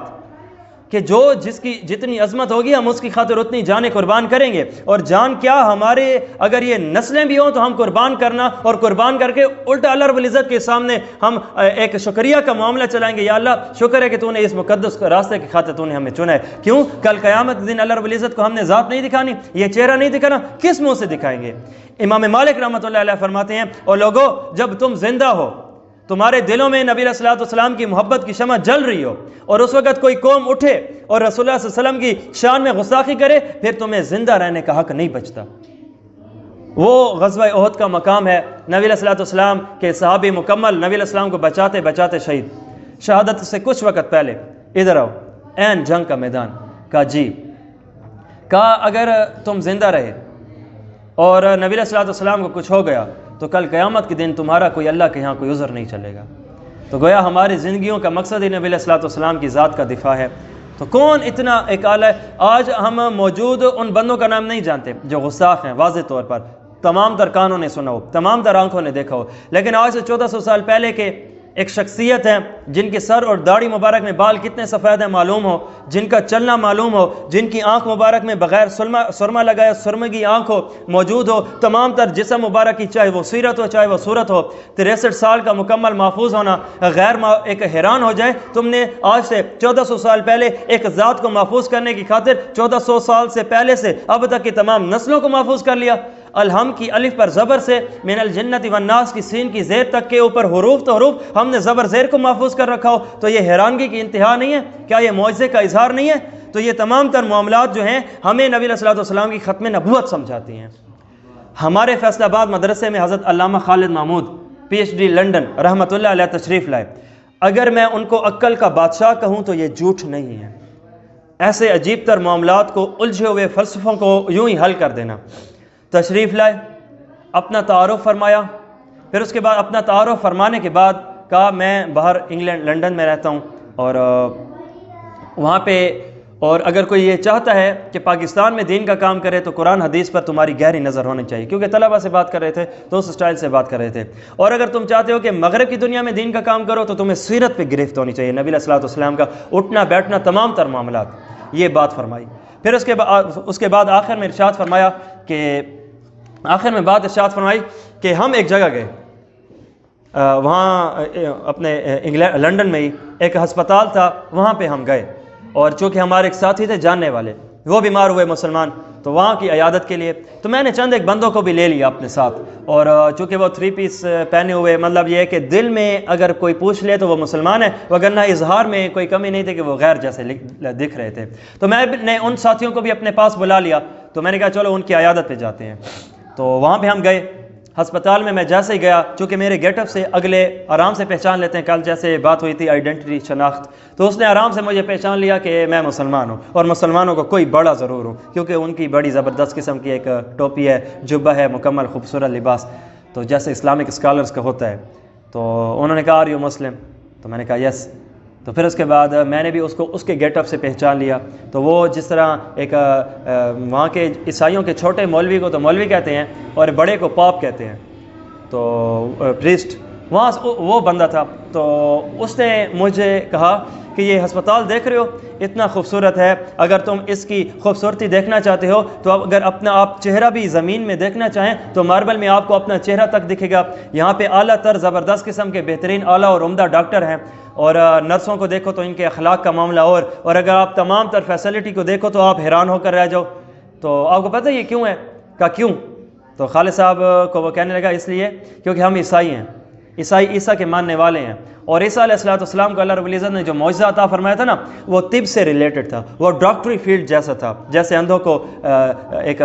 کہ جو جس کی جتنی عظمت ہوگی ہم اس کی خاطر اتنی جانیں قربان کریں گے. اور جان کیا ہمارے اگر یہ نسلیں بھی ہوں تو ہم قربان کرنا اور قربان کر کے الٹا اللہ رب العزت کے سامنے ہم ایک شکریہ کا معاملہ چلائیں گے. یا اللہ شکر ہے کہ تو نے اس مقدس راستے کی خاطر تو نے ہمیں چنا ہے. کیوں؟ کل قیامت دن اللہ رب العزت کو ہم نے ذات نہیں دکھانی, یہ چہرہ نہیں دکھانا, کس منہ سے دکھائیں گے؟ امام مالک رحمۃ اللہ علیہ فرماتے ہیں اور لوگو جب تم زندہ ہو, تمہارے دلوں میں نبی علیہ السلام کی محبت کی شمع جل رہی ہو, اور اس وقت کوئی قوم اٹھے اور رسول اللہ صلی اللہ علیہ وسلم کی شان میں گستاخی کرے, پھر تمہیں زندہ رہنے کا حق نہیں بچتا. وہ غزوہ احد کا مقام ہے. نبی علیہ السلام کے صحابی مکمل نبی علیہ السلام کو بچاتے بچاتے شہید. شہادت سے کچھ وقت پہلے ادھر آؤ, عین جنگ کا میدان. کہا جی, کہا اگر تم زندہ رہے اور نبی علیہ السلام کو کچھ ہو گیا تو کل قیامت کے دن تمہارا کوئی اللہ کے یہاں کوئی عذر نہیں چلے گا. تو گویا ہماری زندگیوں کا مقصد ہی نبی علیہ السلام کی ذات کا دفاع ہے. تو کون اتنا ایک اعلیٰ ہے؟ آج ہم موجود ان بندوں کا نام نہیں جانتے جو غستاخ ہیں واضح طور پر, تمام تر کانوں نے سنا ہو, تمام تر آنکھوں نے دیکھا ہو. لیکن آج سے 1400 سال پہلے کے ایک شخصیت ہے جن کے سر اور داڑھی مبارک میں بال کتنے سفید ہیں معلوم ہو, جن کا چلنا معلوم ہو, جن کی آنکھ مبارک میں بغیر سرما لگایا سرمگی آنکھ ہو موجود ہو, تمام تر جسم مبارک کی چاہے وہ سیرت ہو چاہے وہ صورت ہو, 63 سال کا مکمل محفوظ ہونا ایک حیران ہو جائے. تم نے آج سے 1400 سال پہلے ایک ذات کو محفوظ کرنے کی خاطر 1400 سال سے پہلے سے اب تک کی تمام نسلوں کو محفوظ کر لیا. الحم کی الف پر زبر سے من الجنت والناس کی سین کی زیر تک کے اوپر حروف تو حروف ہم نے زبر زیر کو محفوظ کر رکھا ہو, تو یہ حیرانگی کی انتہا نہیں ہے؟ کیا یہ معجزے کا اظہار نہیں ہے؟ تو یہ تمام تر معاملات جو ہیں ہمیں نبی علیہ السلام کی ختم نبوت سمجھاتی ہیں. ہمارے فیصل آباد مدرسے میں حضرت علامہ خالد محمود PhD لنڈن رحمۃ اللہ علیہ تشریف لائے. اگر میں ان کو عقل کا بادشاہ کہوں تو یہ جھوٹ نہیں ہے. ایسے عجیب تر معاملات کو الجھے ہوئے فلسفوں کو یوں ہی حل کر دینا. تشریف لائے, اپنا تعارف فرمایا, پھر اس کے بعد اپنا تعارف فرمانے کے بعد کہا میں باہر انگلینڈ لنڈن میں رہتا ہوں اور وہاں پہ, اور اگر کوئی یہ چاہتا ہے کہ پاکستان میں دین کا کام کرے تو قرآن حدیث پر تمہاری گہری نظر ہونی چاہیے, کیونکہ طلبہ سے بات کر رہے تھے تو اس سٹائل سے بات کر رہے تھے. اور اگر تم چاہتے ہو کہ مغرب کی دنیا میں دین کا کام کرو تو تمہیں سیرت پہ گرفت ہونی چاہیے, نبی علیہ السلام کا اٹھنا بیٹھنا تمام تر معاملات, یہ بات فرمائی. پھر اس کے بعد آخر میں ارشاد فرمایا کہ ہم ایک جگہ گئے, وہاں اپنے لنڈن میں ہی ایک ہسپتال تھا, وہاں پہ ہم گئے, اور چونکہ ہمارے ایک ساتھی تھے جاننے والے, وہ بیمار ہوئے مسلمان, تو وہاں کی عیادت کے لیے تو میں نے چند ایک بندوں کو بھی لے لیا اپنے ساتھ. اور چونکہ وہ 3 پیس پہنے ہوئے, مطلب یہ ہے کہ دل میں اگر کوئی پوچھ لے تو وہ مسلمان ہے, وگرنہ اظہار میں کوئی کمی نہیں تھی کہ وہ غیر جیسے دکھ رہے تھے. تو میں نے ان ساتھیوں کو بھی اپنے پاس بلا لیا, تو میں نے کہا چلو ان کی عیادت پہ جاتے ہیں. تو وہاں پہ ہم گئے ہسپتال میں. جیسے ہی گیا, چونکہ میرے گیٹ اپ سے اگلے آرام سے پہچان لیتے ہیں, کل جیسے بات ہوئی تھی آئیڈینٹی شناخت, تو اس نے آرام سے مجھے پہچان لیا کہ میں مسلمان ہوں, اور مسلمانوں کو کوئی بڑا ضرور ہوں, کیونکہ ان کی بڑی زبردست قسم کی ایک ٹوپی ہے, جبہ ہے, مکمل خوبصورت لباس, تو جیسے اسلامک اسکالرز کا ہوتا ہے. تو انہوں نے کہا آر یو مسلم؟ تو میں نے کہا یس. تو پھر اس کے بعد میں نے بھی اس کو اس کے گیٹ اپ سے پہچان لیا. تو وہ جس طرح ایک وہاں کے عیسائیوں کے چھوٹے مولوی کو تو مولوی کہتے ہیں اور بڑے کو پاپ کہتے ہیں, تو پریسٹ, وہاں وہ بندہ تھا. تو اس نے مجھے کہا کہ یہ ہسپتال دیکھ رہے ہو اتنا خوبصورت ہے, اگر تم اس کی خوبصورتی دیکھنا چاہتے ہو تو اگر اپنا آپ چہرہ بھی زمین میں دیکھنا چاہیں تو ماربل میں آپ کو اپنا چہرہ تک دکھے گا. یہاں پہ اعلیٰ تر زبردست قسم کے بہترین اعلیٰ اور عمدہ ڈاکٹر ہیں, اور نرسوں کو دیکھو تو ان کے اخلاق کا معاملہ, اور اگر آپ تمام تر فیسلٹی کو دیکھو تو آپ حیران ہو کر رہ جاؤ. تو آپ کو پتہ یہ کیوں ہے؟ کہا کیوں؟ تو خالد صاحب کو وہ کہنے لگا اس لیے کیونکہ ہم عیسائی ہیں, عیسائی عیسیٰ کے ماننے والے ہیں, اور عیسیٰ علیہ السلام کو اللہ رب العزت نے جو معجزہ عطا فرمایا تھا نا, وہ طب سے ریلیٹڈ تھا, وہ ڈاکٹری فیلڈ جیسا تھا, جیسے اندھوں کو ایک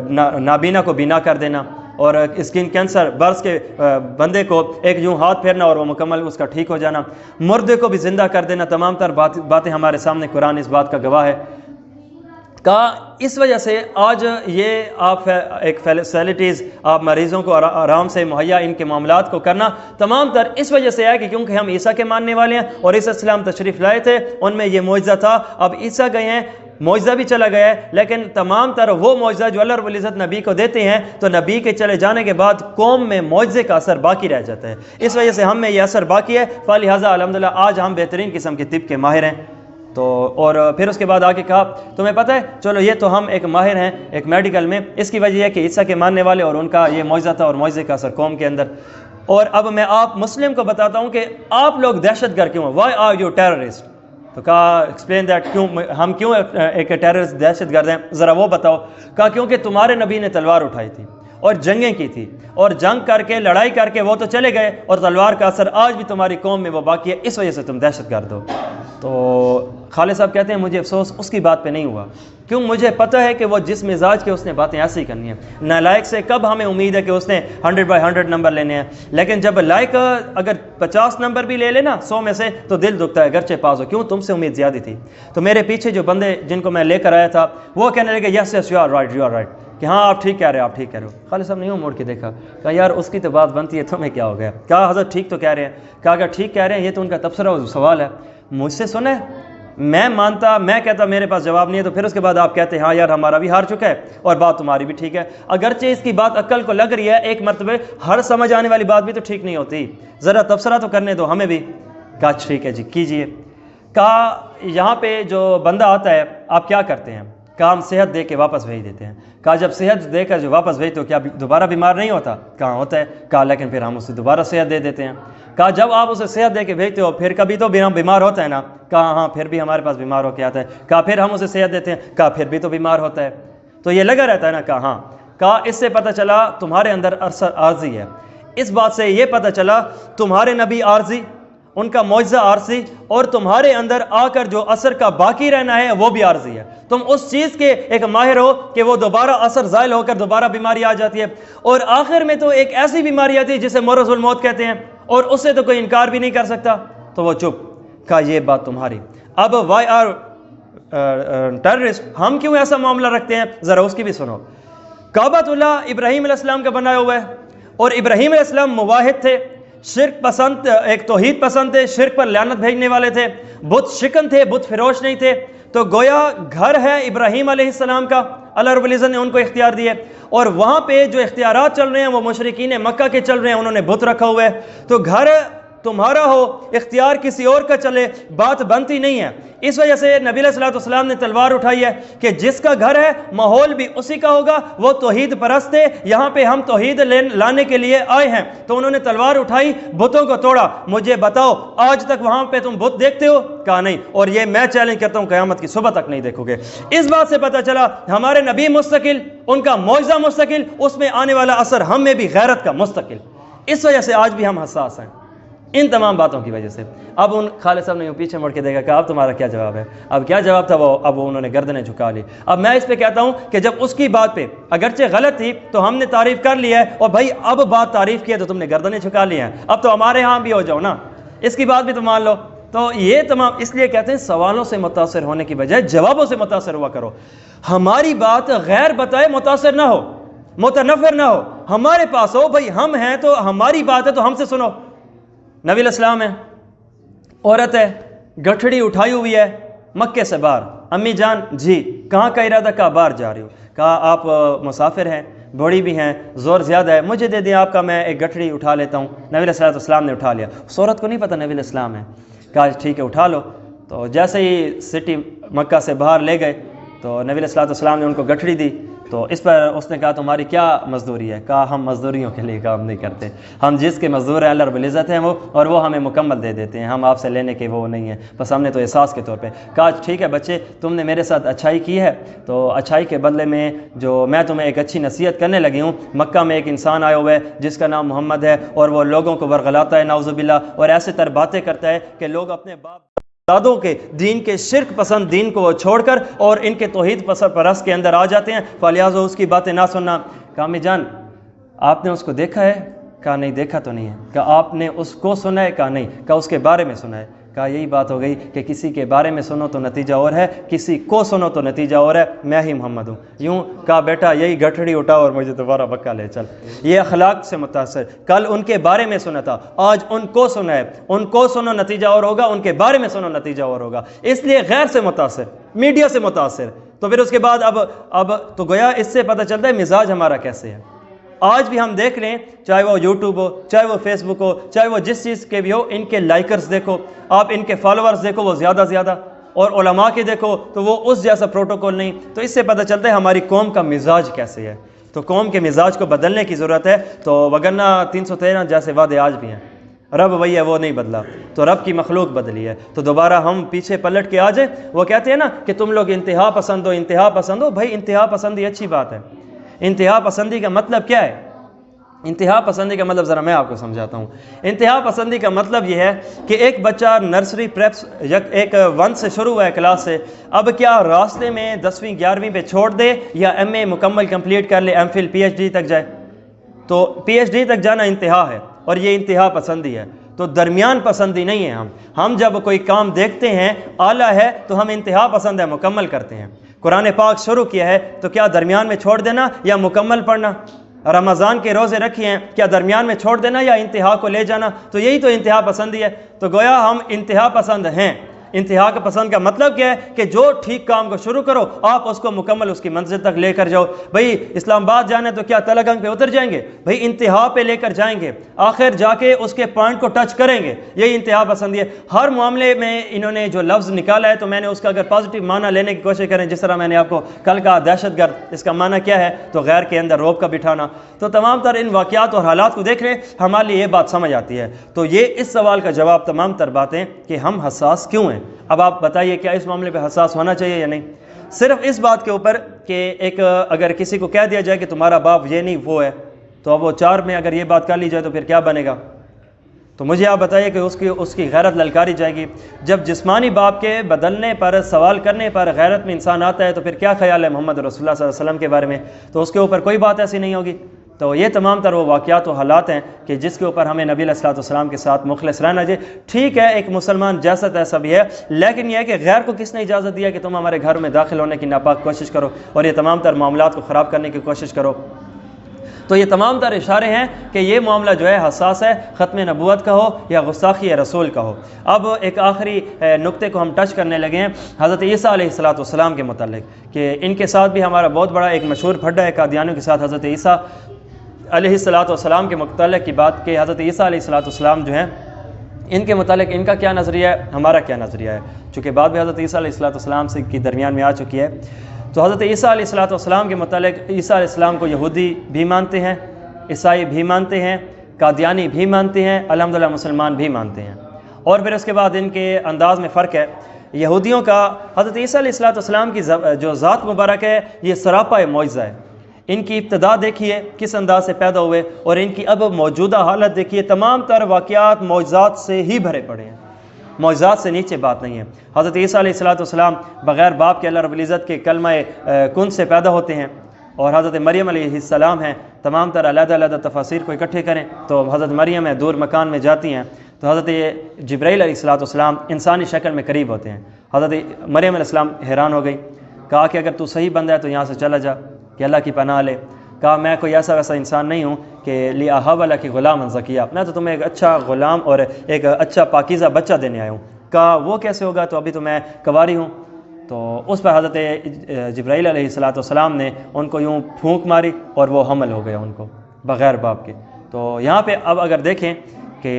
نابینا کو بینا کر دینا, اور اسکن کینسر برس کے بندے کو ایک یوں ہاتھ پھیرنا اور وہ مکمل اس کا ٹھیک ہو جانا, مردے کو بھی زندہ کر دینا. تمام تر باتیں ہمارے سامنے قرآن اس بات کا گواہ ہے. کہا اس وجہ سے آج یہ آپ ایک فیسلٹیز آپ مریضوں کو آرام سے مہیا ان کے معاملات کو کرنا تمام تر اس وجہ سے ہے کہ کیونکہ ہم عیسیٰ کے ماننے والے ہیں, اور عیسیٰ السلام تشریف لائے تھے, ان میں یہ معجزہ تھا. اب عیسیٰ گئے ہیں, معجزہ بھی چلا گیا ہے, لیکن تمام تر وہ معجزہ جو اللہ رب العزت نبی کو دیتے ہیں تو نبی کے چلے جانے کے بعد قوم میں معجزے کا اثر باقی رہ جاتا ہے. اس وجہ سے ہم میں یہ اثر باقی ہے, فلہذا الحمدللہ آج ہم بہترین قسم کے طب کے ماہر ہیں. تو اور پھر اس کے بعد آگے کہا تمہیں پتہ ہے چلو یہ تو ہم ایک ماہر ہیں ایک میڈیکل میں، اس کی وجہ یہ ہے کہ عیسیٰ کے ماننے والے اور ان کا یہ معجزہ تھا اور معجزے کا اثر قوم کے اندر. اور اب میں آپ مسلم کو بتاتا ہوں کہ آپ لوگ دہشت گرد کیوں ہیں، وائی آر یو ٹیررسٹ. تو کہا ایکسپلین دیٹ، کیوں ہم کیوں ایک ٹیررسٹ دہشت گرد ہیں، ذرا وہ بتاؤ. کہا کیونکہ تمہارے نبی نے تلوار اٹھائی تھی اور جنگیں کی تھی اور جنگ کر کے لڑائی کر کے وہ تو چلے گئے اور تلوار کا اثر آج بھی تمہاری قوم میں وہ باقی ہے، اس وجہ سے تم دہشت گرد ہو. تو خالد صاحب کہتے ہیں مجھے افسوس اس کی بات پہ نہیں ہوا، کیوں مجھے پتہ ہے کہ وہ جس مزاج کے اس نے باتیں ایسی ہی کرنی ہیں. نالائق سے کب ہمیں امید ہے کہ اس نے 100/100 نمبر لینے ہیں، لیکن جب لائق اگر 50 نمبر بھی لے لے نا 100 میں سے تو دل دکھتا ہے گرچہ پاس ہو. کیوں تم سے امید زیادہ تھی. تو میرے پیچھے جو بندے جن کو میں لے کر آیا تھا وہ کہنے لگے یس یس یو آر رائٹ کہ ہاں آپ ٹھیک کہہ رہے ہو آپ ٹھیک کہہ رہے ہو. خالد صاحب نے یوں موڑ کے دیکھا، کہا یار اس کی تو بات بنتی ہے تمہیں کیا ہو گیا. کہا حضرت ٹھیک تو کہہ رہے ہیں. کہا اگر ٹھیک کہہ رہے ہیں یہ تو ان کا تبصرہ سوال ہے، مجھ سے سنا ہے میں مانتا، میں کہتا میرے پاس جواب نہیں ہے، تو پھر اس کے بعد آپ کہتے ہیں ہاں یار ہمارا بھی ہار چکا ہے اور بات تمہاری بھی ٹھیک ہے. اگرچہ اس کی بات عقل کو لگ رہی ہے ایک مرتبہ، ہر سمجھ آنے والی بات بھی تو ٹھیک نہیں ہوتی، ذرا تبصرہ تو کرنے دو ہمیں بھی. کہا ٹھیک ہے جی کیجئے. کہا یہاں پہ جو بندہ آتا ہے آپ کیا کرتے ہیں. کہا ہم صحت دے کے واپس بھیج دیتے ہیں. کہا جب صحت دے کر جو واپس بھیجتے ہو کیا دوبارہ بیمار نہیں ہوتا. کہاں ہوتا ہے. کہا لیکن پھر ہم اسے دوبارہ صحت دے دیتے ہیں. کہا جب آپ اسے صحت دے کے بھیجتے ہو پھر کبھی تو بیمار ہوتا ہے نا. کہا ہاں پھر بھی ہمارے پاس بیمار ہو کے آتا ہے. کہا پھر ہم اسے صحت دیتے ہیں. کہا پھر بھی تو بیمار ہوتا ہے. تو یہ لگا رہتا ہے نا. کہا ہاں. کہا اس سے پتہ چلا تمہارے اندر اثر عارضی ہے. اس بات سے یہ پتہ چلا تمہارے نبی عارضی، ان کا معجزہ عارضی، اور تمہارے اندر آ کر جو اثر کا باقی رہنا ہے وہ بھی عارضی ہے. تم اس چیز کے ایک ماہر ہو کہ وہ دوبارہ اثر زائل ہو کر دوبارہ بیماری آ جاتی ہے، اور آخر میں تو ایک ایسی بیماری آتی ہے جسے مرض الموت کہتے ہیں اور اس سے تو کوئی انکار بھی نہیں کر سکتا. تو وہ چپ. کہا یہ بات تمہاری. اب وائی آر ٹیررسٹ، ہم کیوں ایسا معاملہ رکھتے ہیں ذرا اس کی بھی سنو. کعبۃ اللہ ابراہیم علیہ السلام کا بنایا ہوا ہے، اور ابراہیم علیہ السلام موحد تھے، شرک پسند، ایک توحید پسند تھے، شرک پر لعنت بھیجنے والے تھے، بت شکن تھے، بت فروش نہیں تھے. تو گویا گھر ہے ابراہیم علیہ السلام کا، اللہ رب العزت نے ان کو اختیار دیے، اور وہاں پہ جو اختیارات چل رہے ہیں وہ مشرکین مکہ کے چل رہے ہیں، انہوں نے بت رکھا ہوا ہے. تو گھر تمہارا ہو اختیار کسی اور کا چلے بات بنتی نہیں ہے. اس وجہ سے نبی علیہ الصلوۃ والسلام نے تلوار اٹھائی ہے کہ جس کا گھر ہے ماحول بھی اسی کا ہوگا. وہ توحید پرست تھے، یہاں پہ ہم توحید لانے کے لیے آئے ہیں، تو انہوں نے تلوار اٹھائی، بتوں کو توڑا. مجھے بتاؤ آج تک وہاں پہ تم بت دیکھتے ہو. کہا نہیں، اور یہ میں چیلنج کرتا ہوں قیامت کی صبح تک نہیں دیکھو گے. اس بات سے پتہ چلا ہمارے نبی مستقل، ان کا معجزہ مستقل، اس میں آنے والا اثر ہم میں بھی غیرت کا مستقل. اس وجہ سے آج بھی ہم حساس ہیں ان تمام باتوں کی وجہ سے. اب ان خالد صاحب نے پیچھے مڑ کے دیکھا کہ اب تمہارا کیا جواب ہے. اب کیا جواب تھا وہ، اب انہوں نے گردنیں جھکا لی. اب میں اس پہ کہتا ہوں کہ جب اس کی بات پہ اگرچہ غلط تھی تو ہم نے تعریف کر لی ہے، اور بھائی اب بات تعریف کی ہے تو تم نے گردنیں جھکا لی ہیں، اب تو ہمارے ہاں بھی ہو جاؤ نا، اس کی بات بھی تو مان لو. تو یہ تمام اس لیے کہتے ہیں سوالوں سے متاثر ہونے کی بجائے جوابوں سے متاثر ہوا کرو. ہماری بات غیر بتائے متاثر نہ ہو، متنفر نہ ہو، ہمارے پاس ہو. بھائی ہم ہیں تو ہماری بات ہے تو ہم سے سنو. نبی علیہ السلام ہے، عورت ہے، گٹھڑی اٹھائی ہوئی ہے مکے سے باہر. امی جان جی کہاں کا ارادہ؟ کہا باہر جا رہی ہو. کہا آپ مسافر ہیں، بڑی بھی ہیں، زور زیادہ ہے، مجھے دے دیں آپ کا، میں ایک گٹھڑی اٹھا لیتا ہوں. نبی علیہ السلام نے اٹھا لیا. اس عورت کو نہیں پتہ نبی علیہ السلام ہے. کہا ٹھیک ہے اٹھا لو. تو جیسے ہی سٹی مکہ سے باہر لے گئے تو نبی علیہ السلام نے ان کو گٹھڑی دی. تو اس پر اس نے کہا تمہاری کیا مزدوری ہے؟ کہا ہم مزدوریوں کے لیے کام نہیں کرتے، ہم جس کے مزدور ہیں اللہ رب العزت ہیں وہ، اور وہ ہمیں مکمل دے دیتے ہیں، ہم آپ سے لینے کے وہ نہیں ہیں، بس ہم نے تو احساس کے طور پہ. کہا ٹھیک ہے بچے تم نے میرے ساتھ اچھائی کی ہے، تو اچھائی کے بدلے میں جو میں تمہیں ایک اچھی نصیحت کرنے لگی ہوں. مکہ میں ایک انسان آیا ہوا ہے جس کا نام محمد ہے، اور وہ لوگوں کو ورغلاتا ہے نعوذ باللہ، اور ایسے تر باتیں کرتا ہے کہ لوگ اپنے باپ دادوں کے دین کے شرک پسند دین کو چھوڑ کر اور ان کے توحید پرست کے اندر آ جاتے ہیں. فلہذا اس کی باتیں نہ سننا. کہا امی جان آپ نے اس کو دیکھا ہے؟ کہا نہیں دیکھا تو نہیں ہے. کہا آپ نے اس کو سنا ہے؟ کہا نہیں. کہا اس کے بارے میں سنا ہے. کہا یہی بات ہو گئی کہ کسی کے بارے میں سنو تو نتیجہ اور ہے، کسی کو سنو تو نتیجہ اور ہے. میں ہی محمد ہوں. یوں کہا بیٹا یہی گٹھڑی اٹھاؤ اور مجھے دوبارہ مکہ لے چل. یہ اخلاق سے متاثر، کل ان کے بارے میں سنا تھا، آج ان کو سنا ہے. ان کو سنو نتیجہ اور ہوگا، ان کے بارے میں سنو نتیجہ اور ہوگا. اس لیے غیر سے متاثر، میڈیا سے متاثر. تو پھر اس کے بعد اب تو گویا اس سے پتہ چلتا ہے مزاج ہمارا کیسے ہے. آج بھی ہم دیکھ لیں، چاہے وہ یوٹیوب ہو، چاہے وہ فیس بک ہو، چاہے وہ جس چیز کے بھی ہو، ان کے لائکرز دیکھو آپ، ان کے فالوورز دیکھو وہ زیادہ اور علماء کے دیکھو تو وہ اس جیسا پروٹوکول نہیں. تو اس سے پتہ چلتا ہے ہماری قوم کا مزاج کیسے ہے. تو قوم کے مزاج کو بدلنے کی ضرورت ہے. تو وگرنہ 313 جیسے وعدے آج بھی ہیں، رب وہی ہے، وہ نہیں بدلا. تو رب کی مخلوق بدلی ہے. تو دوبارہ ہم پیچھے پلٹ کے آ جائیں. وہ کہتے ہیں نا کہ تم لوگ انتہا پسند ہو، انتہا پسند ہو. بھائی انتہا پسندی اچھی بات ہے. انتہا پسندی کا مطلب کیا ہے؟ انتہا پسندی کا مطلب ذرا میں آپ کو سمجھاتا ہوں. انتہا پسندی کا مطلب یہ ہے کہ ایک بچہ نرسری پریپس ایک 1 سے شروع ہوا ہے کلاس سے، اب کیا راستے میں 10ویں 11ویں پہ چھوڑ دے یا ایم اے مکمل کمپلیٹ کر لے، M Phil P H D تک جائے؟ تو پی ایچ ڈی تک جانا انتہا ہے، اور یہ انتہا پسندی ہے. تو درمیان پسندی نہیں ہے. ہم جب کوئی کام دیکھتے ہیں اعلیٰ ہے تو ہم انتہا پسند ہے، مکمل کرتے ہیں. قرآن پاک شروع کیا ہے تو کیا درمیان میں چھوڑ دینا یا مکمل پڑھنا؟ رمضان کے روزے رکھے ہیں، کیا درمیان میں چھوڑ دینا یا انتہا کو لے جانا؟ تو یہی تو انتہا پسندی ہے. تو گویا ہم انتہا پسند ہیں. انتہا کا پسند کا مطلب کیا ہے کہ جو ٹھیک کام کو شروع کرو آپ اس کو مکمل اس کی منزل تک لے کر جاؤ. بھئی اسلام آباد جانا ہے تو کیا تلگنگ پہ اتر جائیں گے؟ بھئی انتہا پہ لے کر جائیں گے، آخر جا کے اس کے پوائنٹ کو ٹچ کریں گے. یہی انتہا پسندی ہے. ہر معاملے میں انہوں نے جو لفظ نکالا ہے تو میں نے اس کا اگر پازیٹیو معنی لینے کی کوشش کریں، جس طرح میں نے آپ کو کل کہا دہشت گرد، اس کا معنی کیا ہے؟ تو غیر کے اندر روب کا بٹھانا. تو تمام تر ان واقعات اور حالات کو دیکھ لیں، ہمارے لیے یہ بات سمجھ آتی ہے. تو یہ اس سوال کا جواب تمام تر باتیں کہ ہم حساس کیوں ہیں. اب آپ بتائیے کیا اس معاملے پہ حساس ہونا چاہیے یا نہیں؟ صرف اس بات کے اوپر کہ ایک اگر کسی کو کہہ دیا جائے کہ تمہارا باپ یہ نہیں وہ ہے، تو اب وہ 4 میں اگر یہ بات کر لی جائے تو پھر کیا بنے گا؟ تو مجھے آپ بتائیے کہ اس کی غیرت للکاری جائے گی. جب جسمانی باپ کے بدلنے پر، سوال کرنے پر غیرت میں انسان آتا ہے تو پھر کیا خیال ہے محمد رسول اللہ صلی اللہ علیہ وسلم کے بارے میں؟ تو اس کے اوپر کوئی بات ایسی نہیں ہوگی. تو یہ تمام تر وہ واقعات و حالات ہیں کہ جس کے اوپر ہمیں نبی علیہ الصلوۃ والسلام کے ساتھ مخلص رہنا چاہیے. ٹھیک ہے ایک مسلمان جیسا تیسا بھی ہے، لیکن یہ ہے کہ غیر کو کس نے اجازت دیا کہ تم ہمارے گھر میں داخل ہونے کی ناپاک کوشش کرو اور یہ تمام تر معاملات کو خراب کرنے کی کوشش کرو؟ تو یہ تمام تر اشارے ہیں کہ یہ معاملہ جو ہے حساس ہے، ختم نبوت کا ہو یا گستاخی رسول کا ہو. اب ایک آخری نقطے کو ہم ٹچ کرنے لگے ہیں حضرت عیسیٰ علیہ الصلوۃ والسلام کے متعلق، کہ ان کے ساتھ بھی ہمارا بہت بڑا ایک مشہور پھڈا ہے قادیانیوں کے ساتھ. حضرت عیسیٰ علیہ الصلوۃ والسلام کے متعلق کی بات کہ حضرت عیسیٰ علیہ الصلوۃ والسلام جو ہیں ان کے متعلق ان کا کیا نظریہ ہے، ہمارا کیا نظریہ ہے. چونکہ بات بھی حضرت عیسیٰ علیہ الصلوۃ والسلام سے کی درمیان میں آ چکی ہے. تو حضرت عیسیٰ علیہ الصلوۃ والسلام کے متعلق عیسیٰ علیہ السلام کو یہودی بھی مانتے ہیں، عیسائی بھی مانتے ہیں، قادیانی بھی مانتے ہیں، الحمدللہ مسلمان بھی مانتے ہیں. اور پھر اس کے بعد ان کے انداز میں فرق ہے. یہودیوں کا حضرت عیسیٰ علیہ الصلوۃ والسلام کی جو ذات مبارک ہے یہ سراپا معجزہ ہے. ان کی ابتدا دیکھیے کس انداز سے پیدا ہوئے، اور ان کی اب موجودہ حالت دیکھیے، تمام تر واقعات معجزات سے ہی بھرے پڑے ہیں. معجزات سے نیچے بات نہیں ہے. حضرت عیسیٰ علیہ الصلوۃ والسلام بغیر باپ کے اللہ رب العزت کے کلمہ کن سے پیدا ہوتے ہیں، اور حضرت مریم علیہ السلام ہیں. تمام تر علیحدہ علیحدہ تفاسیر کو اکٹھے کریں تو حضرت مریم ہے دور مکان میں جاتی ہیں، تو حضرت جبرائیل علیہ الصلوۃ والسلام انسانی شکل میں قریب ہوتے ہیں. حضرت مریم علیہ السلام حیران ہو گئی، کہا کہ اگر تو صحیح بندہ ہے تو یہاں سے چلا جا کہ اللہ کی پناہ لے. کہا میں کوئی ایسا ویسا انسان نہیں ہوں کہ لِأَهَبَ لَكِ غلام زکیہ، میں تو تمہیں ایک اچھا غلام اور ایک اچھا پاکیزہ بچہ دینے آیا ہوں. کہا وہ کیسے ہوگا، تو ابھی تو میں کنواری ہوں. تو اس پر حضرت جبرائیل علیہ الصلوۃ والسلام نے ان کو یوں پھونک ماری اور وہ حمل ہو گیا ان کو بغیر باپ کے. تو یہاں پہ اب اگر دیکھیں کہ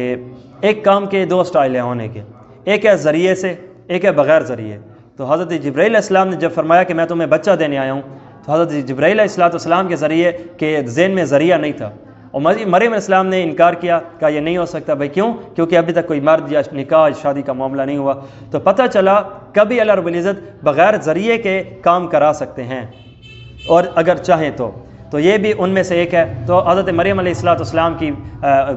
ایک کام کے 2 اسٹائل ہیں ہونے کے، ایک ہے ذریعے سے، ایک ہے بغیر ذریعے. تو حضرت جبرائیل علیہ السلام نے جب فرمایا کہ میں تمہیں بچہ دینے آیا ہوں، تو حضرت جبرائیل علیہ السلام کے ذریعے کے ذہن میں ذریعہ نہیں تھا. اور مریم علیہ السلام نے انکار کیا، کہا یہ نہیں ہو سکتا. بھائی کیوں؟ کیونکہ ابھی تک کوئی مرد یا نکاح شادی کا معاملہ نہیں ہوا. تو پتہ چلا کبھی اللہ رب العزت بغیر ذریعے کے کام کرا سکتے ہیں اور اگر چاہیں تو یہ بھی ان میں سے ایک ہے. تو حضرت مریم علیہ السلام کی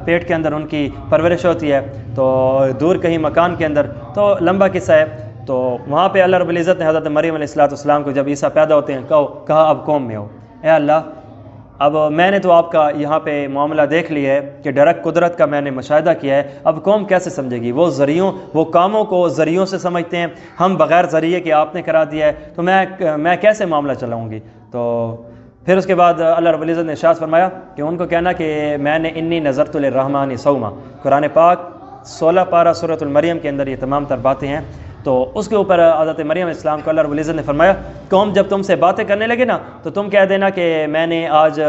پیٹ کے اندر ان کی پرورش ہوتی ہے، تو دور کہیں مکان کے اندر، تو لمبا قصہ ہے. تو وہاں پہ اللہ رب العزت نے حضرت مریم علیہ السلام کو جب عیسیٰ پیدا ہوتے ہیں کہا اب قوم میں ہو، اے اللہ اب میں نے تو آپ کا یہاں پہ معاملہ دیکھ لیا ہے کہ ڈائریکٹ قدرت کا میں نے مشاہدہ کیا ہے، اب قوم کیسے سمجھے گی؟ وہ کاموں کو ذریعوں سے سمجھتے ہیں، ہم بغیر ذریعے کے آپ نے کرا دیا ہے، تو میں کیسے معاملہ چلاؤں گی؟ تو پھر اس کے بعد اللہ رب العزت نے ارشاد فرمایا کہ ان کو کہنا کہ میں نے انی نظرت للرحمن صوما. قرآن پاک 16 پارہ سورۃ المریم کے اندر یہ تمام تر باتیں ہیں. تو اس کے اوپر حضرت مریم علیہ السلام کو اللہ رب العزت نے فرمایا قوم جب تم سے باتیں کرنے لگے نا تو تم کہہ دینا کہ میں نے آج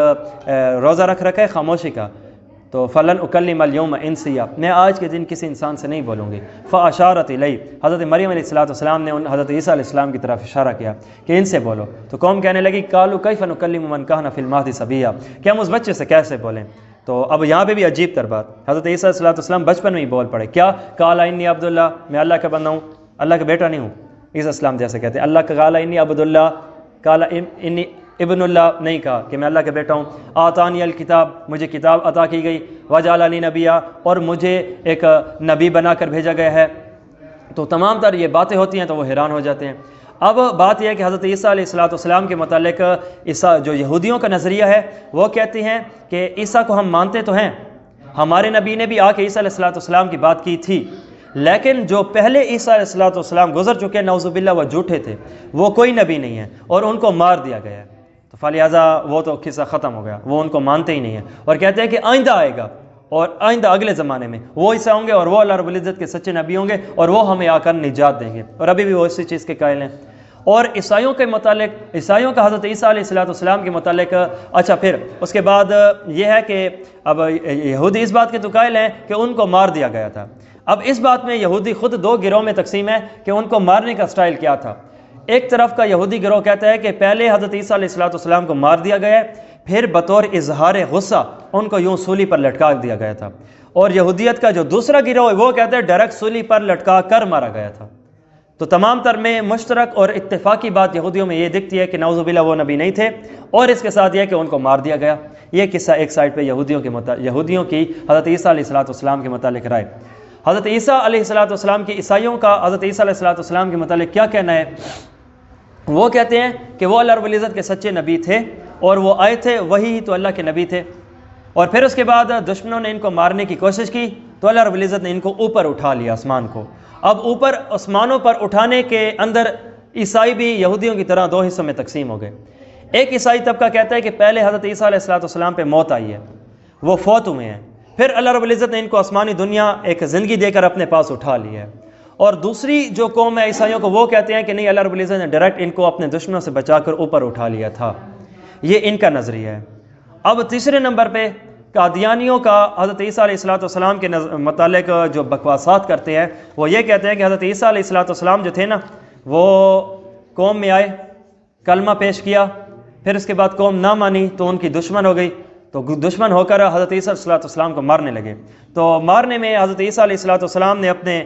روزہ رکھا ہے خاموشی کا. تو فلن اکلم الیوم انسیا، میں آج کے دن کسی انسان سے نہیں بولوں گی۔ فاشارت الی، حضرت مریم علیہ السلام نے حضرت عیسیٰ علیہ السلام کی طرف اشارہ کیا کہ ان سے بولو۔ تو قوم کہنے لگی قالوا کیف نکلم من کان فی المہد صبیا، کہ ہم اس بچے سے کیسے بولیں؟ تو اب یہاں پہ بھی عجیب تر بات، حضرت عیسیٰ علیہ السلام بچپن میں ہی بول پڑے، کیا؟ قال انی عبداللہ، میں اللہ کا بندہ ہوں، اللہ کا بیٹا نہیں ہوں۔ عیسیٰ السلام جیسے کہتے ہیں، اللہ کا قال انی عبداللہ، قال انی ابن اللہ، نہیں کہا کہ میں اللہ کا بیٹا ہوں۔ آتانی الکتاب، مجھے کتاب عطا کی گئی، وجعلنی نبیا، اور مجھے ایک نبی بنا کر بھیجا گیا ہے۔ تو تمام تر یہ باتیں ہوتی ہیں تو وہ حیران ہو جاتے ہیں۔ اب بات یہ ہے کہ حضرت عیسیٰ علیہ السلام کے متعلق جو یہودیوں کا نظریہ ہے وہ کہتے ہیں کہ عیسیٰ کو ہم مانتے تو ہیں، ہمارے نبی نے بھی آ کے عیسیٰ علیہ السلام کی بات کی تھی، لیکن جو پہلے عیسیٰ علیہ السلام گزر چکے ہیں نعوذ باللہ وہ جھوٹے تھے، وہ کوئی نبی نہیں ہے اور ان کو مار دیا گیا ہے، تو فلہذا وہ تو قصہ ختم ہو گیا، وہ ان کو مانتے ہی نہیں ہیں اور کہتے ہیں کہ آئندہ آئے گا اور آئندہ اگلے زمانے میں وہ عیسیٰ ہوں گے اور وہ اللہ رب العزت کے سچے نبی ہوں گے اور وہ ہمیں آ کر نجات دیں گے، اور ابھی بھی وہ اسی چیز کے قائل ہیں۔ اور عیسائیوں کے متعلق، عیسائیوں کا حضرت عیسیٰ علیہ السلام کے متعلق اچھا پھر اس کے بعد یہ ہے کہ اب یہودی اس بات کے تو قائل ہیں کہ ان کو مار دیا گیا تھا۔ اب اس بات میں یہودی خود دو گروہ میں تقسیم ہے کہ ان کو مارنے کا سٹائل کیا تھا۔ ایک طرف کا یہودی گروہ کہتا ہے کہ پہلے حضرت عیسیٰ علیہ السلام کو مار دیا گیا ہے، پھر بطور اظہار غصہ ان کو یوں سولی پر لٹکا دیا گیا تھا، اور یہودیت کا جو دوسرا گروہ ہے وہ کہتا ہے ڈائریکٹ سولی پر لٹکا کر مارا گیا تھا۔ تو تمام تر میں مشترک اور اتفاقی بات یہودیوں میں یہ دکھتی ہے کہ نعوذ باللہ وہ نبی نہیں تھے، اور اس کے ساتھ یہ کہ ان کو مار دیا گیا۔ یہ قصہ ایک سائڈ پہ یہودیوں کی حضرت عیسیٰ علیہ السلام کے متعلق رائے۔ حضرت عیسیٰ علیہ السلام کی عیسائیوں کا حضرت عیسیٰ علیہ السلام کے متعلق کیا کہنا ہے؟ وہ کہتے ہیں کہ وہ اللہ رب العزت کے سچے نبی تھے اور وہ آئے تھے، وہی تو اللہ کے نبی تھے، اور پھر اس کے بعد دشمنوں نے ان کو مارنے کی کوشش کی تو اللہ رب العزت نے ان کو اوپر اٹھا لیا آسمان کو۔ اب اوپر آسمانوں پر اٹھانے کے اندر عیسائی بھی یہودیوں کی طرح دو حصوں میں تقسیم ہو گئے۔ ایک عیسائی طبقہ کہتا ہے کہ پہلے حضرت عیسیٰ علیہ السلام پہ موت آئی ہے، وہ فوت ہوئے ہیں، پھر اللہ رب العزت نے ان کو آسمانی دنیا ایک زندگی دے کر اپنے پاس اٹھا لی ہے۔ اور دوسری جو قوم ہے عیسائیوں کو، وہ کہتے ہیں کہ نہیں، اللہ رب العزت نے ڈائریکٹ ان کو اپنے دشمنوں سے بچا کر اوپر اٹھا لیا تھا۔ یہ ان کا نظریہ ہے۔ اب تیسرے نمبر پہ قادیانیوں کا حضرت عیسیٰ علیہ السلام کے متعلق جو بکواسات کرتے ہیں، وہ یہ کہتے ہیں کہ حضرت عیسیٰ علیہ السلام جو تھے نا، وہ قوم میں آئے، کلمہ پیش کیا، پھر اس کے بعد قوم نہ مانی تو ان کی دشمن ہو گئی، تو دشمن ہو کر حضرت عیسیٰ علیہ السلام کو مارنے لگے۔ تو مارنے میں حضرت عیسیٰ علیہ السلام نے اپنے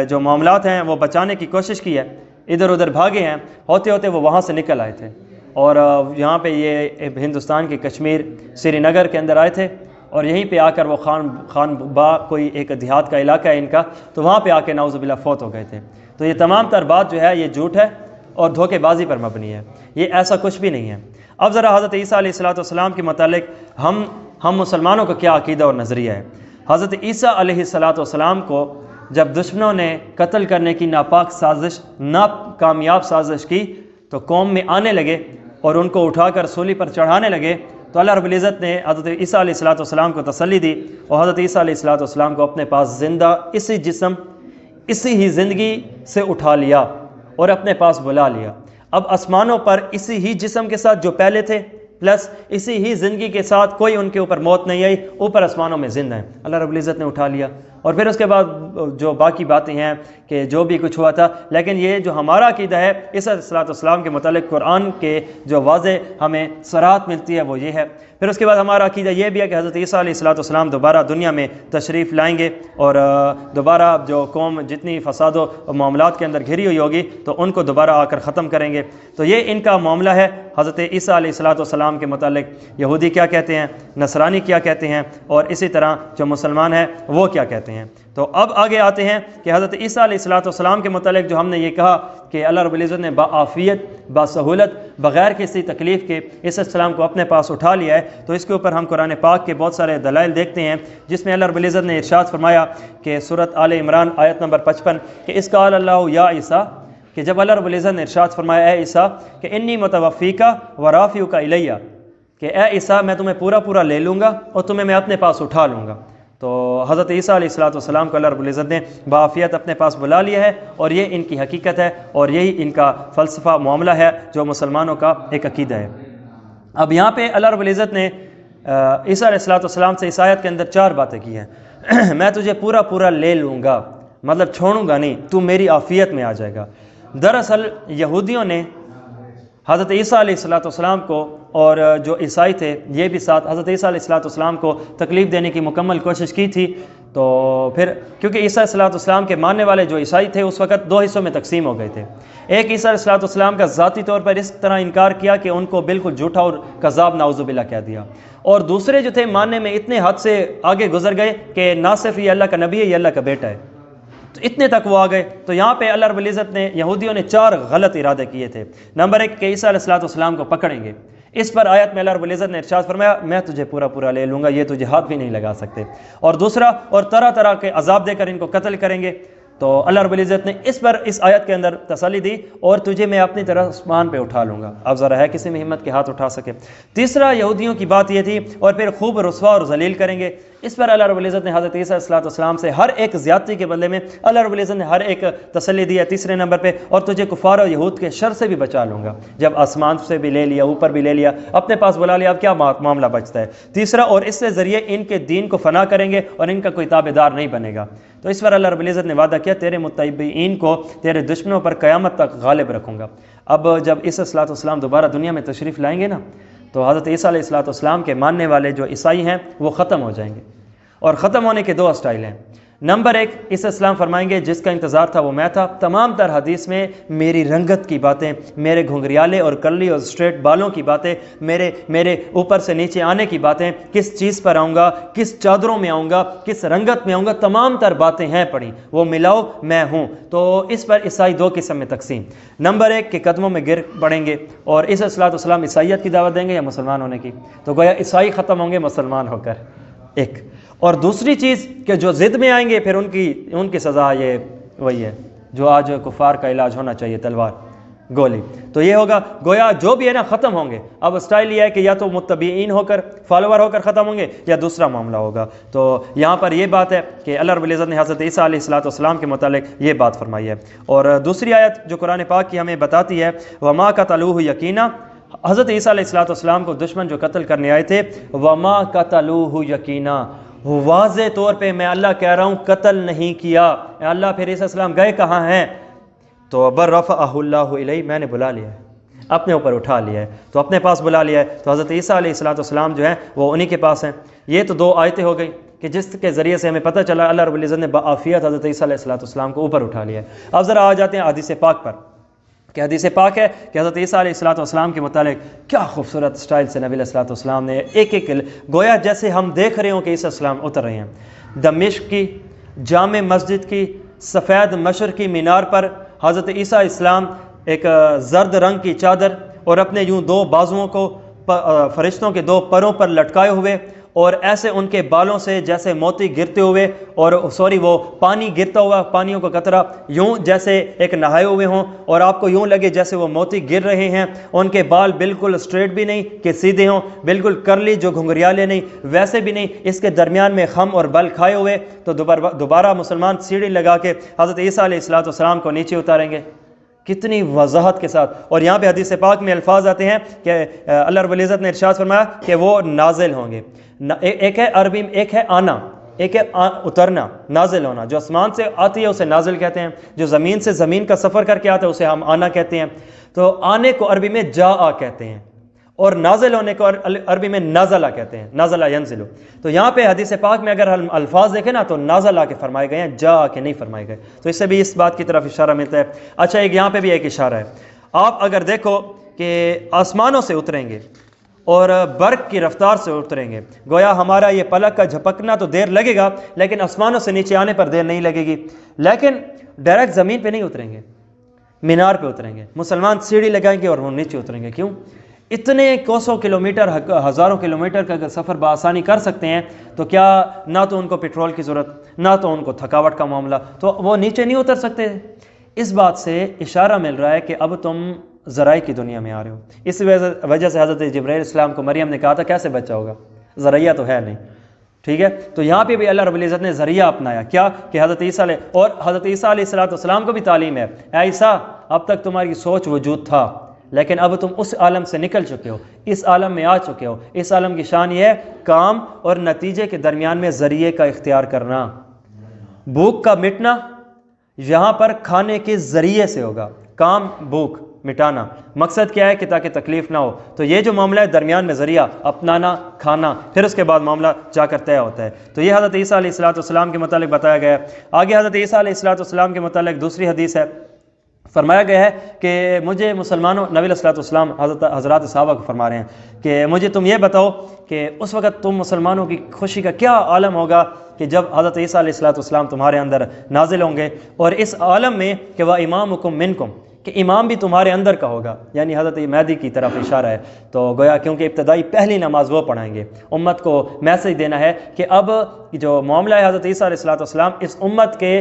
جو معاملات ہیں وہ بچانے کی کوشش کی ہے، ادھر ادھر بھاگے ہیں، ہوتے ہوتے وہ وہاں سے نکل آئے تھے، اور یہاں پہ یہ ہندوستان کے کشمیر سری نگر کے اندر آئے تھے، اور یہیں پہ آ کر وہ خان با کوئی ایک دیہات کا علاقہ ہے ان کا، تو وہاں پہ آ کے نعوذ باللہ فوت ہو گئے تھے۔ تو یہ تمام تر بات جو ہے یہ جھوٹ ہے اور دھوکے بازی پر مبنی ہے، یہ ایسا کچھ بھی نہیں ہے۔ اب ذرا حضرت عیسیٰ علیہ السلام کے متعلق ہم مسلمانوں کا کیا عقیدہ اور نظریہ ہے۔ حضرت عیسیٰ علیہ السلام کو جب دشمنوں نے قتل کرنے کی ناپاک سازش، ناکامیاب سازش کی، تو قوم میں آنے لگے اور ان کو اٹھا کر سولی پر چڑھانے لگے، تو اللہ رب العزت نے حضرت عیسیٰ علیہ السلام کو تسلی دی اور حضرت عیسیٰ علیہ السلام کو اپنے پاس زندہ اسی جسم، اسی ہی زندگی سے اٹھا لیا اور اپنے پاس بلا لیا۔ اب آسمانوں پر اسی ہی جسم کے ساتھ جو پہلے تھے، پلس اسی ہی زندگی کے ساتھ، کوئی ان کے اوپر موت نہیں آئی، اوپر آسمانوں میں زندہ ہیں، اللہ رب العزت نے اٹھا لیا۔ اور پھر اس کے بعد جو باقی باتیں ہیں کہ جو بھی کچھ ہوا تھا، لیکن یہ جو ہمارا عقیدہ ہے عیسیٰ علیہ السلام کے متعلق قرآن کے جو واضح ہمیں صراحت ملتی ہے وہ یہ ہے۔ پھر اس کے بعد ہمارا عقیدہ یہ بھی ہے کہ حضرت عیسیٰ علیہ السلام دوبارہ دنیا میں تشریف لائیں گے، اور دوبارہ جو قوم جتنی فساد و معاملات کے اندر گھری ہوئی ہوگی تو ان کو دوبارہ آ کر ختم کریں گے۔ تو یہ ان کا معاملہ ہے حضرت عیسیٰ علیہ السلام کے متعلق۔ یہودی کیا کہتے ہیں، نصرانی کیا کہتے ہیں، اور اسی طرح جو مسلمان ہیں وہ کیا کہتے ہیں۔ تو اب آگے آتے ہیں کہ حضرت عیسیٰ علیہ السلام کے متعلق جو ہم نے یہ کہا کہ اللہ رب العزت نے بآفیت، بسہولت، بغیر کسی تکلیف کے عیسیٰ السلام کو اپنے پاس اٹھا لیا ہے، تو اس کے اوپر ہم قرآن پاک کے بہت سارے دلائل دیکھتے ہیں، جس میں اللہ رب العزت نے ارشاد فرمایا کہ سورۃ آل عمران آیت نمبر 55 کہ اس قال اللہ یا عیسیٰ، کہ جب اللہ رب العزت نے ارشاد فرمایا اے عیسیٰ کہ انی متوفیکا ورافعک الیہ، کہ اے عیسیٰ میں تمہیں پورا لے لوں گا اور تمہیں میں اپنے پاس اٹھا لوں گا۔ تو حضرت عیسیٰ علیہ السلام کو اللہ رب العزت نے بعافیت اپنے پاس بلا لیا ہے، اور یہ ان کی حقیقت ہے اور یہی ان کا فلسفہ معاملہ ہے جو مسلمانوں کا ایک عقیدہ ہے۔ اب یہاں پہ اللہ رب العزت نے عیسیٰ علیہ السلام سے اس آیت کے اندر 4 باتیں کی ہیں میں تجھے پورا پورا لے لوں گا، مطلب چھوڑوں گا نہیں، تو میری عافیت میں آ جائے گا۔ دراصل یہودیوں نے حضرت عیسیٰ علیہ السلام کو، اور جو عیسائی تھے یہ بھی ساتھ، حضرت عیسیٰ علیہ السلام کو تکلیف دینے کی مکمل کوشش کی تھی۔ تو پھر کیونکہ عیسیٰ علیہ السلام کے ماننے والے جو عیسائی تھے اس وقت 2 حصوں میں تقسیم ہو گئے تھے۔ ایک عیسیٰ علیہ السلام کا ذاتی طور پر اس طرح انکار کیا کہ ان کو بالکل جھوٹا اور کذاب نعوذ باللہ کہہ دیا، اور دوسرے جو تھے ماننے میں اتنے حد سے آگے گزر گئے کہ نہ صرف یہ اللہ کا نبی ہے، یہ اللہ کا بیٹا ہے، تو اتنے تک وہ آ گئے۔ تو یہاں پہ اللہ رب العزت نے، یہودیوں نے 4 غلط ارادے کیے تھے۔ نمبر 1 کہ عیسیٰ علیہ السلام کو پکڑیں گے، اس پر آیت میں اللہ رب العزت نے ارشاد فرمایا میں تجھے پورا پورا لے لوں گا، یہ تجھے ہاتھ بھی نہیں لگا سکتے۔ اور دوسرا، اور طرح طرح کے عذاب دے کر ان کو قتل کریں گے۔ تو اللہ رب العزت نے اس پر اس آیت کے اندر تسلی دی، اور تجھے میں اپنی طرح آسمان پہ اٹھا لوں گا۔ اب ذرا ہے کسی میں ہمت کے ہاتھ اٹھا سکے۔ تیسرا یہودیوں کی بات یہ تھی، اور پھر خوب رسوا اور ذلیل کریں گے۔ اس پر اللہ رب العزت نے حضرت عیسیٰ علیہ السلام سے ہر ایک زیادتی کے بدلے میں اللہ رب العزت نے ہر ایک تسلی دی ہے۔ تیسرے نمبر پہ، اور تجھے کفار و یہود کے شر سے بھی بچا لوں گا۔ جب آسمان سے بھی لے لیا، اوپر بھی لے لیا، اپنے پاس بلا لیا، اب کیا معاملہ بچتا ہے؟ تیسرا، اور اس سے ذریعے ان کے دین کو فنا کریں گے اور ان کا کوئی تابع دار نہیں بنے گا۔ تو اس پر اللہ رب العزت نے وعدہ کیا تیرے متبعین کو تیرے دشمنوں پر قیامت تک غالب رکھوں گا۔ اب جب عیسیٰ علیہ السلام دوبارہ دنیا میں تشریف لائیں گے نا، تو حضرت عیسیٰ علیہ السلام کے ماننے والے جو عیسائی ہیں وہ ختم ہو جائیں گے، اور ختم ہونے کے 2 اسٹائل ہیں۔ نمبر 1، عیسیٰ السلام فرمائیں گے جس کا انتظار تھا وہ میں تھا۔ تمام تر حدیث میں میری رنگت کی باتیں، میرے گھنگریالے اور کرلی اور اسٹریٹ بالوں کی باتیں، میرے اوپر سے نیچے آنے کی باتیں، کس چیز پر آؤں گا، کس چادروں میں آؤں گا، کس رنگت میں آؤں گا، تمام تر باتیں ہیں پڑھی، وہ ملاؤ میں ہوں۔ تو اس پر عیسائی 2 قسم میں تقسیم۔ نمبر 1 کے قدموں میں گر پڑیں گے، اور عیسیٰ علیہ السلام عیسائیت کی دعوت دیں گے یا مسلمان ہونے کی، تو گویا عیسائی ختم ہوں گے مسلمان ہو کر، ایک۔ اور دوسری چیز کہ جو ضد میں آئیں گے پھر ان کی سزا یہ وہی ہے جو آج کفار کا علاج ہونا چاہیے، تلوار، گولی۔ تو یہ ہوگا گویا جو بھی ہے نا ختم ہوں گے۔ اب اسٹائل یہ ہے کہ یا تو متبعین ہو کر، فالوور ہو کر ختم ہوں گے، یا دوسرا معاملہ ہوگا۔ تو یہاں پر یہ بات ہے کہ اللہ رب العزت نے حضرت عیسیٰ علیہ السلام کے متعلق یہ بات فرمائی ہے۔ اور دوسری آیت جو قرآن پاک کی ہمیں بتاتی ہے، وَمَا قَتَلُوهُ یقینا، حضرت عیسیٰ علیہ السلام کو دشمن جو قتل کرنے آئے تھے، وَمَا قَتَلُوهُ یقینا، واضح طور پہ میں اللہ کہہ رہا ہوں قتل نہیں کیا۔ اے اللہ پھر عیسیٰ السلام گئے کہاں ہیں؟ تو بر رفعہ اللہ الیہ، میں نے بلا لیا ہے، اپنے اوپر اٹھا لیا ہے، تو اپنے پاس بلا لیا ہے۔ تو حضرت عیسیٰ علیہ السلام جو ہیں وہ انہی کے پاس ہیں۔ یہ تو 2 آیتیں ہو گئی کہ جس کے ذریعے سے ہمیں پتہ چلا اللہ رب العزت نے بعافیت حضرت عیسیٰ علیہ السلام کو اوپر اٹھا لیا ہے۔ اب ذرا آ جاتے ہیں حدیث پاک پر، کہ حدیث پاک ہے کہ حضرت عیسیٰ علیہ السلام کے متعلق کیا خوبصورت سٹائل سے نبی علیہ السلام نے ایک گویا جیسے ہم دیکھ رہے ہوں کہ عیسیٰ السلام اتر رہے ہیں۔ دمشق کی جامع مسجد کی سفید مشرقی مینار پر حضرت عیسیٰ السلام ایک زرد رنگ کی چادر اور اپنے یوں 2 بازوؤں کو فرشتوں کے 2 پروں پر لٹکائے ہوئے، اور ایسے ان کے بالوں سے جیسے موتی گرتے ہوئے، اور وہ پانی گرتا ہوا، پانیوں کا قطرہ یوں جیسے ایک نہائے ہوئے ہوں، اور آپ کو یوں لگے جیسے وہ موتی گر رہے ہیں۔ ان کے بال بالکل اسٹریٹ بھی نہیں کہ سیدھے ہوں، بالکل کرلی جو گھنگریالے نہیں ویسے بھی نہیں، اس کے درمیان میں خم اور بل کھائے ہوئے۔ تو دوبارہ مسلمان سیڑھی لگا کے حضرت عیسیٰ علیہ السلام کو نیچے اتاریں گے، کتنی وضاحت کے ساتھ۔ اور یہاں پہ حدیث پاک میں الفاظ آتے ہیں کہ اللہ رب العزت نے ارشاد فرمایا کہ وہ نازل ہوں گے۔ ایک ہے عربی میں، ایک ہے آنا، ایک ہے اترنا، نازل ہونا۔ جو آسمان سے آتی ہے اسے نازل کہتے ہیں، جو زمین سے زمین کا سفر کر کے آتا ہے اسے ہم آنا کہتے ہیں۔ تو آنے کو عربی میں جاء کہتے ہیں، اور نازل ہونے کو عربی میں نازلہ کہتے ہیں، نازلہ ینزلو۔ تو یہاں پہ حدیث پاک میں اگر ہم الفاظ دیکھیں نا تو نازلہ کے فرمائے گئے ہیں، جا کے نہیں فرمائے گئے، تو اس سے بھی اس بات کی طرف اشارہ ملتا ہے۔ اچھا، ایک یہاں پہ بھی ایک اشارہ ہے، آپ اگر دیکھو کہ آسمانوں سے اتریں گے اور برق کی رفتار سے اتریں گے، گویا ہمارا یہ پلک کا جھپکنا تو دیر لگے گا، لیکن آسمانوں سے نیچے آنے پر دیر نہیں لگے گی۔ لیکن ڈائریکٹ زمین پہ نہیں اتریں گے، مینار پہ اتریں گے، مسلمان سیڑھی لگائیں گے اور وہ نیچے اتریں گے۔ کیوں؟ اتنے کوسوں کلومیٹر، ہزاروں کلومیٹر کا اگر سفر بآسانی کر سکتے ہیں تو کیا نہ تو ان کو پیٹرول کی ضرورت، نہ تو ان کو تھکاوٹ کا معاملہ، تو وہ نیچے نہیں اتر سکتے۔ اس بات سے اشارہ مل رہا ہے کہ اب تم ذرائع کی دنیا میں آ رہے ہو۔ اس وجہ سے حضرت جبرائیل السلام کو مریم نے کہا تھا کیسے بچہ ہوگا، ذریعہ تو ہے نہیں، ٹھیک ہے۔ تو یہاں پہ بھی اللہ رب العزت نے ذریعہ اپنایا، کیا کہ حضرت عیسیٰ علیہ، اور حضرت عیسیٰ علیہ السلام کو بھی تعلیم ہے، اے عیسیٰ اب تک تمہاری سوچ وجود تھا، لیکن اب تم اس عالم سے نکل چکے ہو، اس عالم میں آ چکے ہو۔ اس عالم کی شان یہ ہے کام اور نتیجے کے درمیان میں ذریعے کا اختیار کرنا۔ بھوک کا مٹنا یہاں پر کھانے کے ذریعے سے ہوگا، کام بھوک مٹانا، مقصد کیا ہے کہ تاکہ تکلیف نہ ہو۔ تو یہ جو معاملہ ہے درمیان میں ذریعہ اپنانا، کھانا، پھر اس کے بعد معاملہ جا کر طے ہوتا ہے۔ تو یہ حضرت عیسیٰ علیہ السلام کے متعلق بتایا گیا ہے۔ آگے حضرت عیسیٰ علیہ السلام کے متعلق دوسری حدیث ہے، فرمایا گیا ہے کہ مجھے مسلمانوں، نبی علیہ السلام حضرات صحابہ کو فرما رہے ہیں کہ مجھے تم یہ بتاؤ کہ اس وقت تم مسلمانوں کی خوشی کا کیا عالم ہوگا کہ جب حضرت عیسیٰ علیہ السلام تمہارے اندر نازل ہوں گے، اور اس عالم میں کہ وہ امامکم منکم، کہ امام بھی تمہارے اندر کا ہوگا، یعنی حضرت مہدی کی طرف اشارہ ہے۔ تو گویا کیونکہ ابتدائی پہلی نماز وہ پڑھائیں گے، امت کو میسج دینا ہے کہ اب جو معاملہ ہے حضرت عیسیٰ علیہ السلام اس امت کے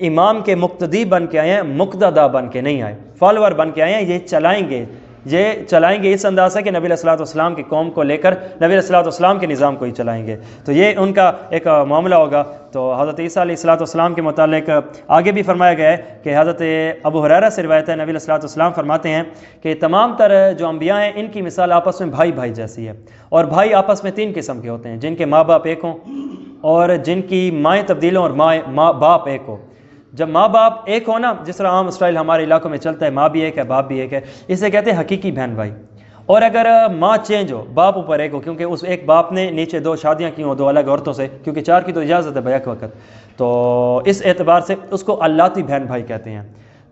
امام کے مقتدی بن کے آئے ہیں، مقتدہ بن کے نہیں آئے، فالوور بن کے آئے ہیں، یہ چلائیں گے اس انداز سے کہ نبی علیہ السلام کی قوم کو لے کر نبی علیہ السلام کے نظام کو ہی چلائیں گے۔ تو یہ ان کا ایک معاملہ ہوگا۔ تو حضرت عیسیٰ علیہ السلام کے متعلق آگے بھی فرمایا گیا ہے کہ حضرت ابو ہریرہ سے روایت ہے، نبی علیہ السلام فرماتے ہیں کہ تمام تر جو انبیاء ہیں ان کی مثال آپس میں بھائی بھائی جیسی ہے، اور بھائی آپس میں تین قسم کے ہوتے ہیں، جن کے ماں باپ ایک ہوں، اور جن کی مائیں تبدیل ہوں، اور ماں باپ ایک ہو۔ جب ماں باپ ایک ہو نا، جس طرح عام اسٹائل ہمارے علاقوں میں چلتا ہے، ماں بھی ایک ہے باپ بھی ایک ہے، اسے کہتے ہیں حقیقی بہن بھائی۔ اور اگر ماں چینج ہو، باپ اوپر ایک ہو، کیونکہ اس ایک باپ نے نیچے 2 شادیاں کی ہوں 2 الگ عورتوں سے، کیونکہ 4 کی تو اجازت ہے بیک وقت، تو اس اعتبار سے اس کو اللاتی بہن بھائی کہتے ہیں،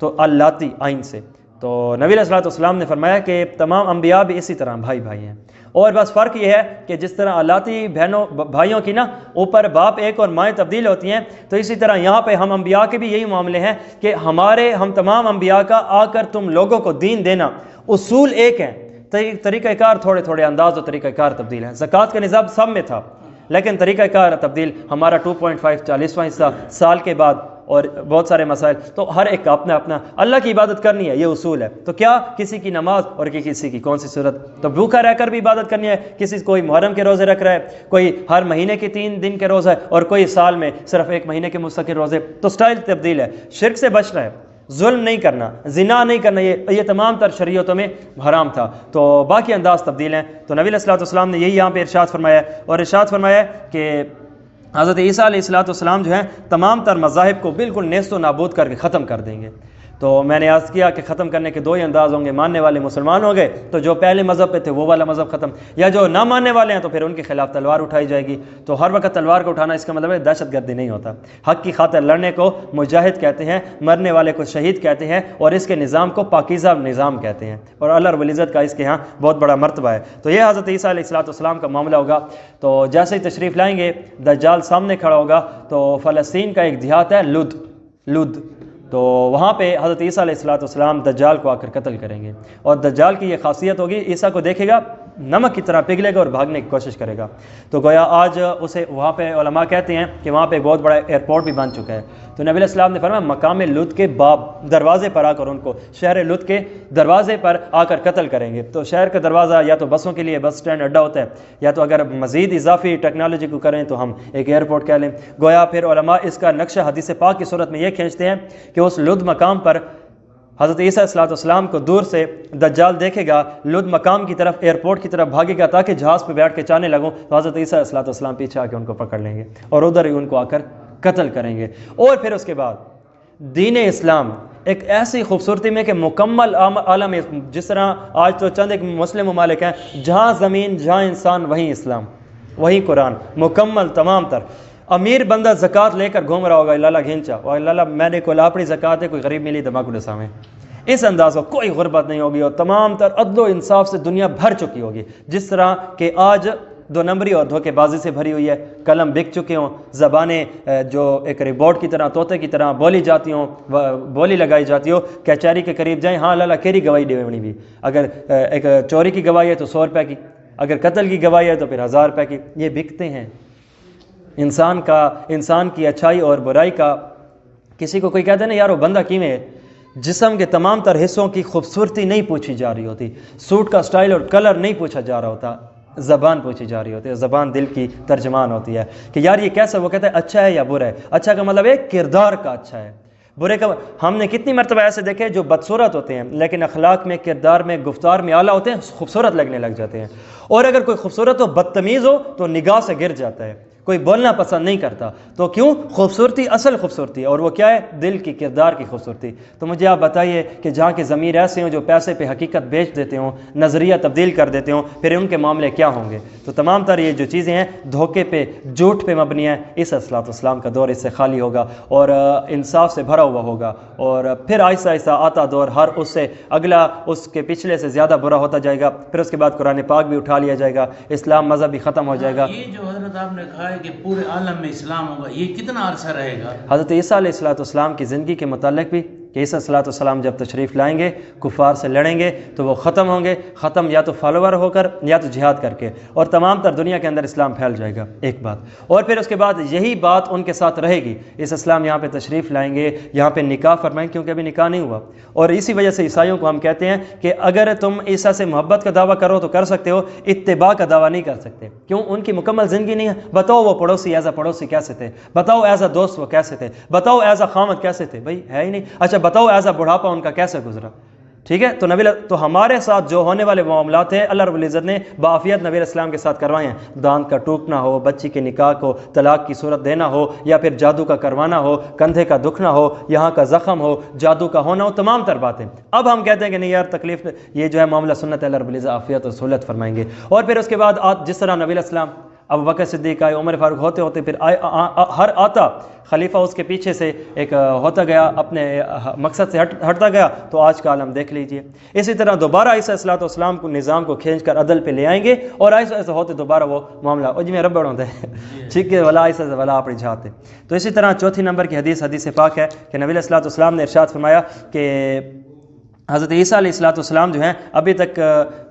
تو اللاتی آئین سے۔ تو نبی علیہ السلام نے فرمایا کہ تمام انبیاء بھی اسی طرح بھائی بھائی ہیں، اور بس فرق یہ ہے کہ جس طرح اللاتی بہنوں بھائیوں کی نا اوپر باپ ایک اور مائیں تبدیل ہوتی ہیں، تو اسی طرح یہاں پہ ہم انبیاء کے بھی یہی معاملے ہیں کہ ہم تمام انبیاء کا آ کر تم لوگوں کو دین دینا، اصول ایک ہیں، طریقہ کار تھوڑے انداز اور طریقہ کار تبدیل ہیں۔ زکوٰۃ کا نظام سب میں تھا، لیکن طریقہ کار تبدیل، ہمارا 2.5 40واں حصہ سال کے بعد، اور بہت سارے مسائل، تو ہر ایک کا اپنا اللہ کی عبادت کرنی ہے، یہ اصول ہے۔ تو کیا کسی کی نماز اور کسی کی کون سی صورت، تو بھوکا رہ کر بھی عبادت کرنی ہے، کوئی محرم کے روزے رکھ رہا ہے، کوئی ہر مہینے کے 3 دن کے روزہ ہے، اور کوئی سال میں صرف 1 مہینے کے مستقل روزے، تو سٹائل تبدیل ہے۔ شرک سے بچنا ہے، ظلم نہیں کرنا، زنا نہیں کرنا، یہ تمام تر شریعتوں میں حرام تھا، تو باقی انداز تبدیل ہیں۔ تو نبی علیہ السلام نے یہی یہاں پہ ارشاد فرمایا، اور ارشاد فرمایا کہ حضرت عیسیٰ علیہ السلام جو ہیں تمام تر مذاہب کو بالکل نیست و نابود کر کے ختم کر دیں گے۔ تو میں نے عرض کیا کہ ختم کرنے کے 2 ہی انداز ہوں گے، ماننے والے مسلمان ہو گئے تو جو پہلے مذہب پہ تھے وہ والا مذہب ختم، یا جو نہ ماننے والے ہیں تو پھر ان کے خلاف تلوار اٹھائی جائے گی۔ تو ہر وقت تلوار کو اٹھانا اس کا مطلب ہے دہشت گردی نہیں ہوتا، حق کی خاطر لڑنے کو مجاہد کہتے ہیں، مرنے والے کو شہید کہتے ہیں، اور اس کے نظام کو پاکیزہ نظام کہتے ہیں، اور اللہ رب العزت کا اس کے ہاں بہت بڑا مرتبہ ہے۔ تو یہ حضرت عیسیٰ علیہ السلام کا معاملہ ہوگا۔ تو جیسے ہی تشریف لائیں گے دجال سامنے کھڑا ہوگا، تو فلسطین کا ایک دیہات ہے لد، تو وہاں پہ حضرت عیسیٰ علیہ السلام دجال کو آ کر قتل کریں گے، اور دجال کی یہ خاصیت ہوگی، عیسیٰ کو دیکھے گا نمک کی طرح پگھلے گا اور بھاگنے کی کوشش کرے گا۔ تو گویا آج اسے وہاں پہ علماء کہتے ہیں کہ وہاں پہ ایک بہت بڑا ایئرپورٹ بھی بن چکا ہے۔ تو نبی علیہ السلام نے فرمایا مقام لد کے دروازے پر آ کر ان کو، شہر لد کے دروازے پر آ کر قتل کریں گے۔ تو شہر کا دروازہ یا تو بسوں کے لیے بس سٹینڈ اڈا ہوتا ہے، یا تو اگر مزید اضافی ٹیکنالوجی کو کریں تو ہم ایک ایئرپورٹ کہہ لیں۔ گویا پھر علماء اس کا نقشہ حدیث پاک کی صورت میں یہ کھینچتے ہیں کہ اس لد مقام پر حضرت عیسیٰ علیہ السلام کو دور سے دجال دیکھے گا، لد مقام کی طرف ایئرپورٹ کی طرف بھاگے گا تاکہ جہاز پہ بیٹھ کے چاہنے لگوں، تو حضرت عیسیٰ علیہ السلام پیچھے آ کے ان کو پکڑ لیں گے اور ادھر ہی ان کو آ کر قتل کریں گے۔ اور پھر اس کے بعد دین اسلام ایک ایسی خوبصورتی میں کہ مکمل عالم، جس طرح آج تو چند ایک مسلم ممالک ہیں، جہاں زمین جہاں انسان وہیں اسلام وہیں قرآن، مکمل تمام تر۔ امیر بندہ زکوٰۃ لے کر گھوم رہا ہوگا، لالا گھنچا اور لالا میں نے کوئی اپنی زکوٰۃ ہے، کوئی غریب ملی دماغ السامے، اس انداز کو کوئی غربت نہیں ہوگی، اور تمام تر عدل و انصاف سے دنیا بھر چکی ہوگی، جس طرح کہ آج 2 نمبری اور دھوکے بازی سے بھری ہوئی ہے، قلم بک چکے ہوں، زبانیں جو ایک ریبورٹ کی طرح طوطے کی طرح بولی جاتی ہوں، بولی لگائی جاتی ہو، کچہری کے قریب جائیں، ہاں لالا کیری گواہی دیونی بھی، اگر ایک چوری کی گواہی ہے تو 100 روپے کی، اگر قتل کی گواہی ہے تو پھر 1000 روپے کی، یہ بکتے ہیں۔ انسان کی اچھائی اور برائی کا، کسی کو کوئی کہتے ہیں نا یار وہ بندہ کیویں ہے، جسم کے تمام تر حصوں کی خوبصورتی نہیں پوچھی جا رہی ہوتی، سوٹ کا سٹائل اور کلر نہیں پوچھا جا رہا ہوتا، زبان پوچھی جا رہی ہوتی ہے، زبان دل کی ترجمان ہوتی ہے کہ یار یہ کیسا، وہ کہتا ہے اچھا ہے یا برا ہے۔ اچھا کا مطلب ہے کردار کا اچھا ہے، برے کا ہم نے کتنی مرتبہ ایسے دیکھے جو بدصورت ہوتے ہیں لیکن اخلاق میں، کردار میں، گفتار میں اعلیٰ ہوتے ہیں، خوبصورت لگنے لگ جاتے ہیں. اور اگر کوئی خوبصورت ہو، بدتمیز ہو تو نگاہ سے گر جاتا ہے، کوئی بولنا پسند نہیں کرتا. تو کیوں؟ خوبصورتی اصل خوبصورتی ہے، اور وہ کیا ہے؟ دل کی، کردار کی خوبصورتی. تو مجھے آپ بتائیے کہ جہاں کے ضمیر ایسے ہوں جو پیسے پہ حقیقت بیچ دیتے ہوں، نظریہ تبدیل کر دیتے ہوں، پھر ان کے معاملے کیا ہوں گے؟ تو تمام تر یہ جو چیزیں ہیں دھوکے پہ، جھوٹ پہ مبنی ہیں. اس اصلاۃ والسلام کا دور اس سے خالی ہوگا اور انصاف سے بھرا ہوا ہوگا، اور پھر آہستہ آہستہ آتا دور ہر اس سے اگلا، اس کے پچھلے سے زیادہ برا ہوتا جائے گا. پھر اس کے بعد قرآن پاک بھی اٹھا لیا جائے گا، اسلام مذہب بھی ختم ہو جائے گا. یہ جو حضرت آپ نے کہا ہے کہ پورے عالم میں اسلام ہوگا، یہ کتنا عرصہ رہے گا؟ حضرت عیسیٰ علیہ الصلوۃ والسلام کی زندگی کے متعلق بھی کہ عیسیٰ علیہ السلام جب تشریف لائیں گے، کفار سے لڑیں گے تو وہ ختم ہوں گے، ختم یا تو فالوور ہو کر یا تو جہاد کر کے، اور تمام تر دنیا کے اندر اسلام پھیل جائے گا. ایک بات. اور پھر اس کے بعد یہی بات ان کے ساتھ رہے گی. عیسیٰ السلام یہاں پہ تشریف لائیں گے، یہاں پہ نکاح فرمائیں گے، کیونکہ ابھی نکاح نہیں ہوا. اور اسی وجہ سے عیسائیوں کو ہم کہتے ہیں کہ اگر تم عیسیٰ سے محبت کا دعویٰ کرو تو کر سکتے ہو، اتباع کا دعویٰ نہیں کر سکتے. کیوں؟ ان کی مکمل زندگی نہیں ہے. بتاؤ وہ پڑوسی ایز اے پڑوسی کیسے تھے، بتاؤ ایز اے دوست وہ کیسے تھے، بتاؤ ایز اے خامد کیسے تھے، بھائی ہے ہی نہیں. اچھا بتاؤ ایز اے بڑھاپا ان کا کیسے گزرا. ٹھیک ہے. تو ہمارے ساتھ جو ہونے والے معاملات ہیں اللہ رب العزت نے بعافیت نبی علیہ السلام کے ساتھ کروائے ہیں. دانت کا ٹوٹنا ہو، بچی کے نکاح کو طلاق کی صورت دینا ہو، یا پھر جادو کا کروانا ہو، کندھے کا دکھنا ہو، یہاں کا زخم ہو، جادو کا ہونا ہو، تمام تر باتیں. اب ہم کہتے ہیں کہ نہیں یار تکلیف، یہ جو ہے معاملہ سنت اللہ رب العزت عافیت اور سہولت فرمائیں گے. اور پھر اس کے بعد جس طرح نبی علیہ السلام، ابو بکر صدیق آئے، عمر فاروق ہوتے ہوتے پھر ہر آتا خلیفہ اس کے پیچھے سے ایک ہوتا گیا، اپنے مقصد سے ہٹتا گیا. تو آج کا عالم دیکھ لیجئے. اسی طرح دوبارہ عیسیٰ علیہ السلام کو نظام کو کھینچ کر عدل پہ لے آئیں گے، اور ایسا ایسا ہوتے دوبارہ وہ معاملہ او جی میں رب بڑھوں دے ٹھیک ہے ولا ایسا ولا اپنی جاتے. تو اسی طرح چوتھی نمبر کی حدیث پاک ہے کہ نبی علیہ السلام نے ارشاد فرمایا کہ حضرت عیسیٰ علیہ السلام جو ہیں ابھی تک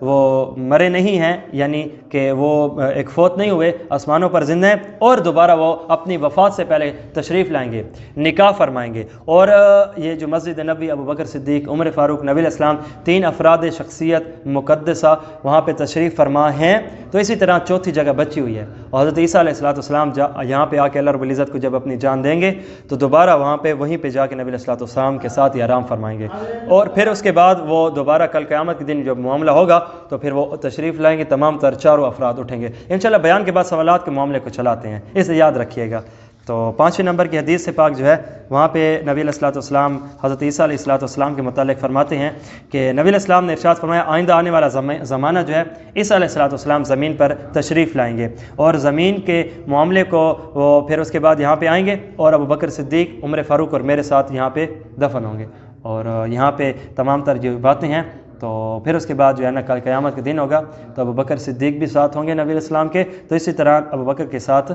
وہ مرے نہیں ہیں، یعنی کہ وہ ایک فوت نہیں ہوئے، آسمانوں پر زندہ ہیں، اور دوبارہ وہ اپنی وفات سے پہلے تشریف لائیں گے، نکاح فرمائیں گے. اور یہ جو مسجد نبی، ابو بکر صدیق، عمر فاروق، نبی علیہ السلام، 3 افراد شخصیت مقدسہ وہاں پہ تشریف فرما ہیں. تو اسی طرح چوتھی جگہ بچی ہوئی ہے، اور حضرت عیسیٰ علیہ السلام یہاں پہ آ کے اللہ رب العزت کو جب اپنی جان دیں گے تو دوبارہ وہاں پہ وہیں پہ جا کے نبی علیہ السلام کے ساتھ ہی آرام فرمائیں گے. اور پھر اس کے بعد وہ دوبارہ کل قیامت کے دن جب معاملہ ہوگا تو پھر وہ تشریف لائیں گے، تمام تر چاروں افراد اٹھیں گے. انشاءاللہ بیان کے بعد سوالات کے معاملے کو چلاتے ہیں، اسے یاد رکھیے گا. تو 5ویں نمبر کی حدیث سے پاک جو ہے وہاں پہ نبی علیہ السلام حضرت عیسیٰ علیہ السلام کے متعلق فرماتے ہیں کہ نبی علیہ السلام نے ارشاد فرمایا آئندہ آنے والا زمانہ جو ہے عیسیٰ علیہ السلام زمین پر تشریف لائیں گے، اور زمین کے معاملے کو وہ پھر اس کے بعد یہاں پہ آئیں گے، اور ابو بکر صدیق، عمر فاروق اور میرے ساتھ یہاں پہ دفن ہوں گے. اور یہاں پہ تمام تر جو باتیں ہیں. تو پھر اس کے بعد جو ہے نا کل قیامت کے دن ہوگا تو ابو بکر صدیق بھی ساتھ ہوں گے نبی علیہ السلام کے. تو اسی طرح ابو بکر کے ساتھ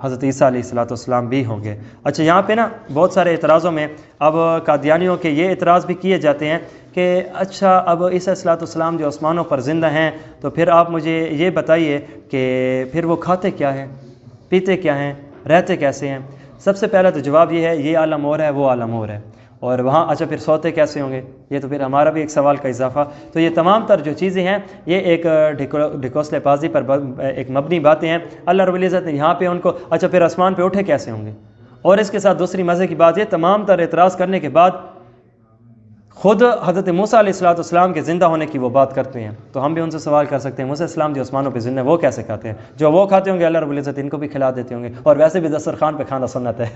حضرت عیسیٰ علیہ السلام بھی ہوں گے. اچھا یہاں پہ نا بہت سارے اعتراضوں میں اب قادیانیوں کے یہ اعتراض بھی کیے جاتے ہیں کہ اچھا اب عیسیٰ علیہ السلام جو آسمانوں پر زندہ ہیں تو پھر آپ مجھے یہ بتائیے کہ پھر وہ کھاتے کیا ہیں، پیتے کیا ہیں، رہتے کیسے ہیں. سب سے پہلا تو جواب یہ ہے یہ عالم اور ہے، وہ عالم اور ہے. اور وہاں اچھا پھر سوتے کیسے ہوں گے، یہ تو پھر ہمارا بھی ایک سوال کا اضافہ. تو یہ تمام تر جو چیزیں ہیں یہ ایک ڈھکوسلے بازی پر ایک مبنی باتیں ہیں. اللہ رب العزت نے یہاں پہ ان کو اچھا پھر آسمان پہ اٹھے کیسے ہوں گے. اور اس کے ساتھ دوسری مزے کی بات یہ تمام تر اعتراض کرنے کے بعد خود حضرت موسیٰ علیہ السلام کے زندہ ہونے کی وہ بات کرتے ہیں. تو ہم بھی ان سے سوال کر سکتے ہیں موسیٰ علیہ السلام جو آسمانوں پہ زندہ ہیں وہ کیسے کھاتے ہیں. جو وہ کھاتے ہوں گے اللہ رب العزت ان کو بھی کھلا دیتے ہوں گے، اور ویسے بھی دسترخوان پہ کھانا سنت ہے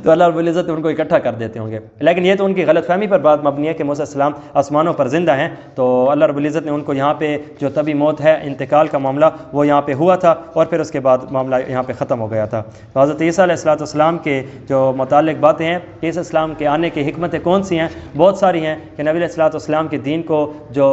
تو اللہ رب العزت ان کو اکٹھا کر دیتے ہوں گے. لیکن یہ تو ان کی غلط فہمی پر بات مبنی ہے کہ موسیٰ علیہ السلام آسمانوں پر زندہ ہیں. تو اللہ رب العزت نے ان کو یہاں پہ جو طبی موت ہے، انتقال کا معاملہ وہ یہاں پہ ہوا تھا، اور پھر اس کے بعد معاملہ یہاں پہ ختم ہو گیا تھا. تو حضرت عیسیٰ علیہ السلام کے جو متعلق باتیں ہیں، عیسیٰ السلام کے آنے کی حکمتیں کون سی ہیں، بہت ساری ہیں. کہ نبی علیہ السلام کے دین کو جو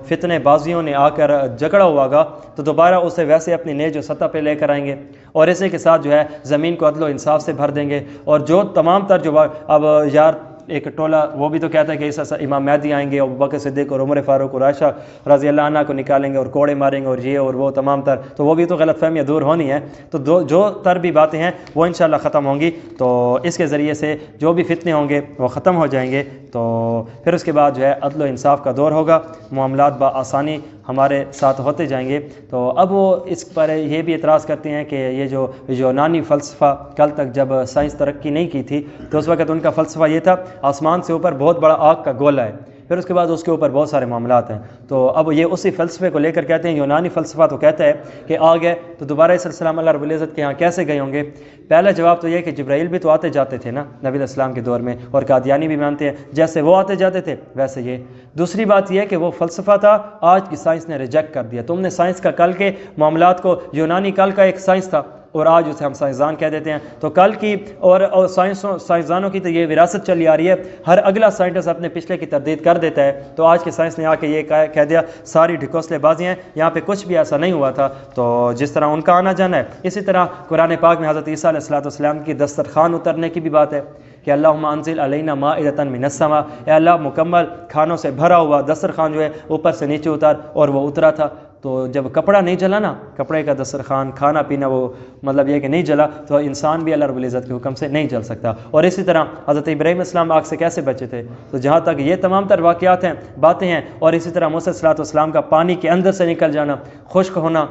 فتنے بازیوں نے آ کر جکڑا ہوا گا تو دوبارہ اسے ویسے اپنی نیز جو سطح پہ لے کر آئیں گے، اور اسی کے ساتھ جو ہے زمین کو عدل و انصاف سے بھر دیں گے. اور جو تمام تر جو اب یار ایک ٹولہ وہ بھی تو کہتا ہے کہ اس امام مہدی آئیں گے اور ابو بکر صدیق اور عمر فاروق اور عائشہ رضی اللہ عنہ کو نکالیں گے اور کوڑے ماریں گے اور یہ اور وہ تمام تر، تو وہ بھی تو غلط فہمیاں دور ہونی ہے. تو جو تر بھی باتیں ہیں وہ انشاءاللہ ختم ہوں گی، تو اس کے ذریعے سے جو بھی فتنے ہوں گے وہ ختم ہو جائیں گے. تو پھر اس کے بعد جو ہے عدل و انصاف کا دور ہوگا، معاملات بآسانی ہمارے ساتھ ہوتے جائیں گے. تو اب وہ اس پر یہ بھی اعتراض کرتے ہیں کہ یہ جو یونانی فلسفہ کل تک جب سائنس ترقی نہیں کی تھی تو اس وقت ان کا فلسفہ یہ تھا آسمان سے اوپر بہت بڑا آگ کا گولہ ہے، پھر اس کے بعد اس کے اوپر بہت سارے معاملات ہیں. تو اب یہ اسی فلسفے کو لے کر کہتے ہیں یونانی فلسفہ تو کہتا ہے کہ آگ ہے، تو دوبارہ اس السلام اللہ رب العزت کے یہاں کیسے گئے ہوں گے؟ پہلا جواب تو یہ کہ جبرائیل بھی تو آتے جاتے تھے نا نبی علیہ السلام کے دور میں، اور قادیانی بھی مانتے ہیں جیسے وہ آتے جاتے تھے ویسے یہ. دوسری بات یہ ہے کہ وہ فلسفہ تھا آج کی سائنس نے ریجیکٹ کر دیا. تم نے سائنس کا کل کے معاملات کو، یونانی کل کا ایک سائنس تھا اور آج اسے ہم سائنسدان کہہ دیتے ہیں. تو کل کی اور سائنسدانوں کی تو یہ وراثت چلی آ رہی ہے، ہر اگلا سائنٹسٹ اپنے پچھلے کی تردید کر دیتا ہے. تو آج کے سائنس نے آ کے یہ کہہ دیا ساری ڈھکوسلے بازی ہیں، یہاں پہ کچھ بھی ایسا نہیں ہوا تھا. تو جس طرح ان کا آنا جانا ہے، اسی طرح قرآن پاک میں حضرت عیسیٰ علیہ السلام کی دسترخوان اترنے کی بھی بات ہے کہ اللہم انزل علینا مائدۃ من السماء، اے اللہ مکمل کھانوں سے بھرا ہوا دسترخوان جو ہے اوپر سے نیچے اتار، اور وہ اترا تھا. تو جب کپڑا نہیں جلا نا، کپڑے کا دسترخوان کھانا پینا وہ مطلب یہ کہ نہیں جلا، تو انسان بھی اللہ رب العزت کے حکم سے نہیں جل سکتا. اور اسی طرح حضرت ابراہیم السلام آگ سے کیسے بچے تھے؟ تو جہاں تک یہ تمام تر واقعات ہیں، باتیں ہیں. اور اسی طرح موسیٰ علیہ السلام کا پانی کے اندر سے نکل جانا، خشک ہونا،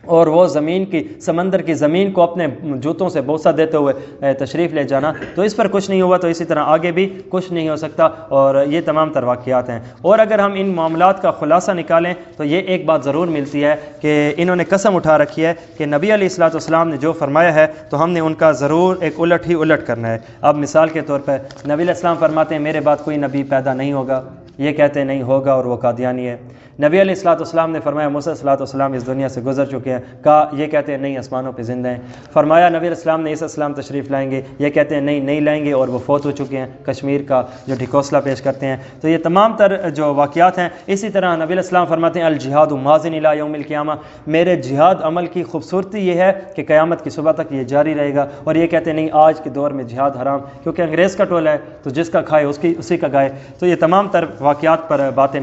اور وہ زمین کی سمندر کی زمین کو اپنے جوتوں سے بوسہ دیتے ہوئے تشریف لے جانا، تو اس پر کچھ نہیں ہوا، تو اسی طرح آگے بھی کچھ نہیں ہو سکتا. اور یہ تمام تر واقعات ہیں. اور اگر ہم ان معاملات کا خلاصہ نکالیں تو یہ ایک بات ضرور ملتی ہے کہ انہوں نے قسم اٹھا رکھی ہے کہ نبی علیہ السلام نے جو فرمایا ہے تو ہم نے ان کا ضرور ایک الٹ ہی الٹ کرنا ہے. اب مثال کے طور پر نبی علیہ السلام فرماتے ہیں میرے بعد کوئی نبی پیدا نہیں ہوگا، یہ کہتے ہیں نہیں ہوگا اور وہ قادیانی ہے. نبی علیہ السلام نے فرمایا موسیٰ علیہ السلام اس دنیا سے گزر چکے ہیں، کہا یہ کہتے ہیں نہیں آسمانوں پہ زندہ ہیں. فرمایا نبی علیہ السلام نے عیسیٰ السلام تشریف لائیں گے، یہ کہتے ہیں نہیں لائیں گے اور وہ فوت ہو چکے ہیں. کشمیر کا جو ڈھکوسلا پیش کرتے ہیں. تو یہ تمام تر جو واقعات ہیں. اسی طرح نبی علیہ السلام فرماتے ہیں الجہاد ماضٍ الی یوم القیامہ، میرے جہاد عمل کی خوبصورتی یہ ہے کہ قیامت کی صبح تک یہ جاری رہے گا. اور یہ کہتے ہیں نہیں آج کے دور میں جہاد حرام، کیونکہ انگریز کا ٹولہ ہے تو جس کا کھائے اسی کا گائے. تو یہ تمام تر واقعات پر باتیں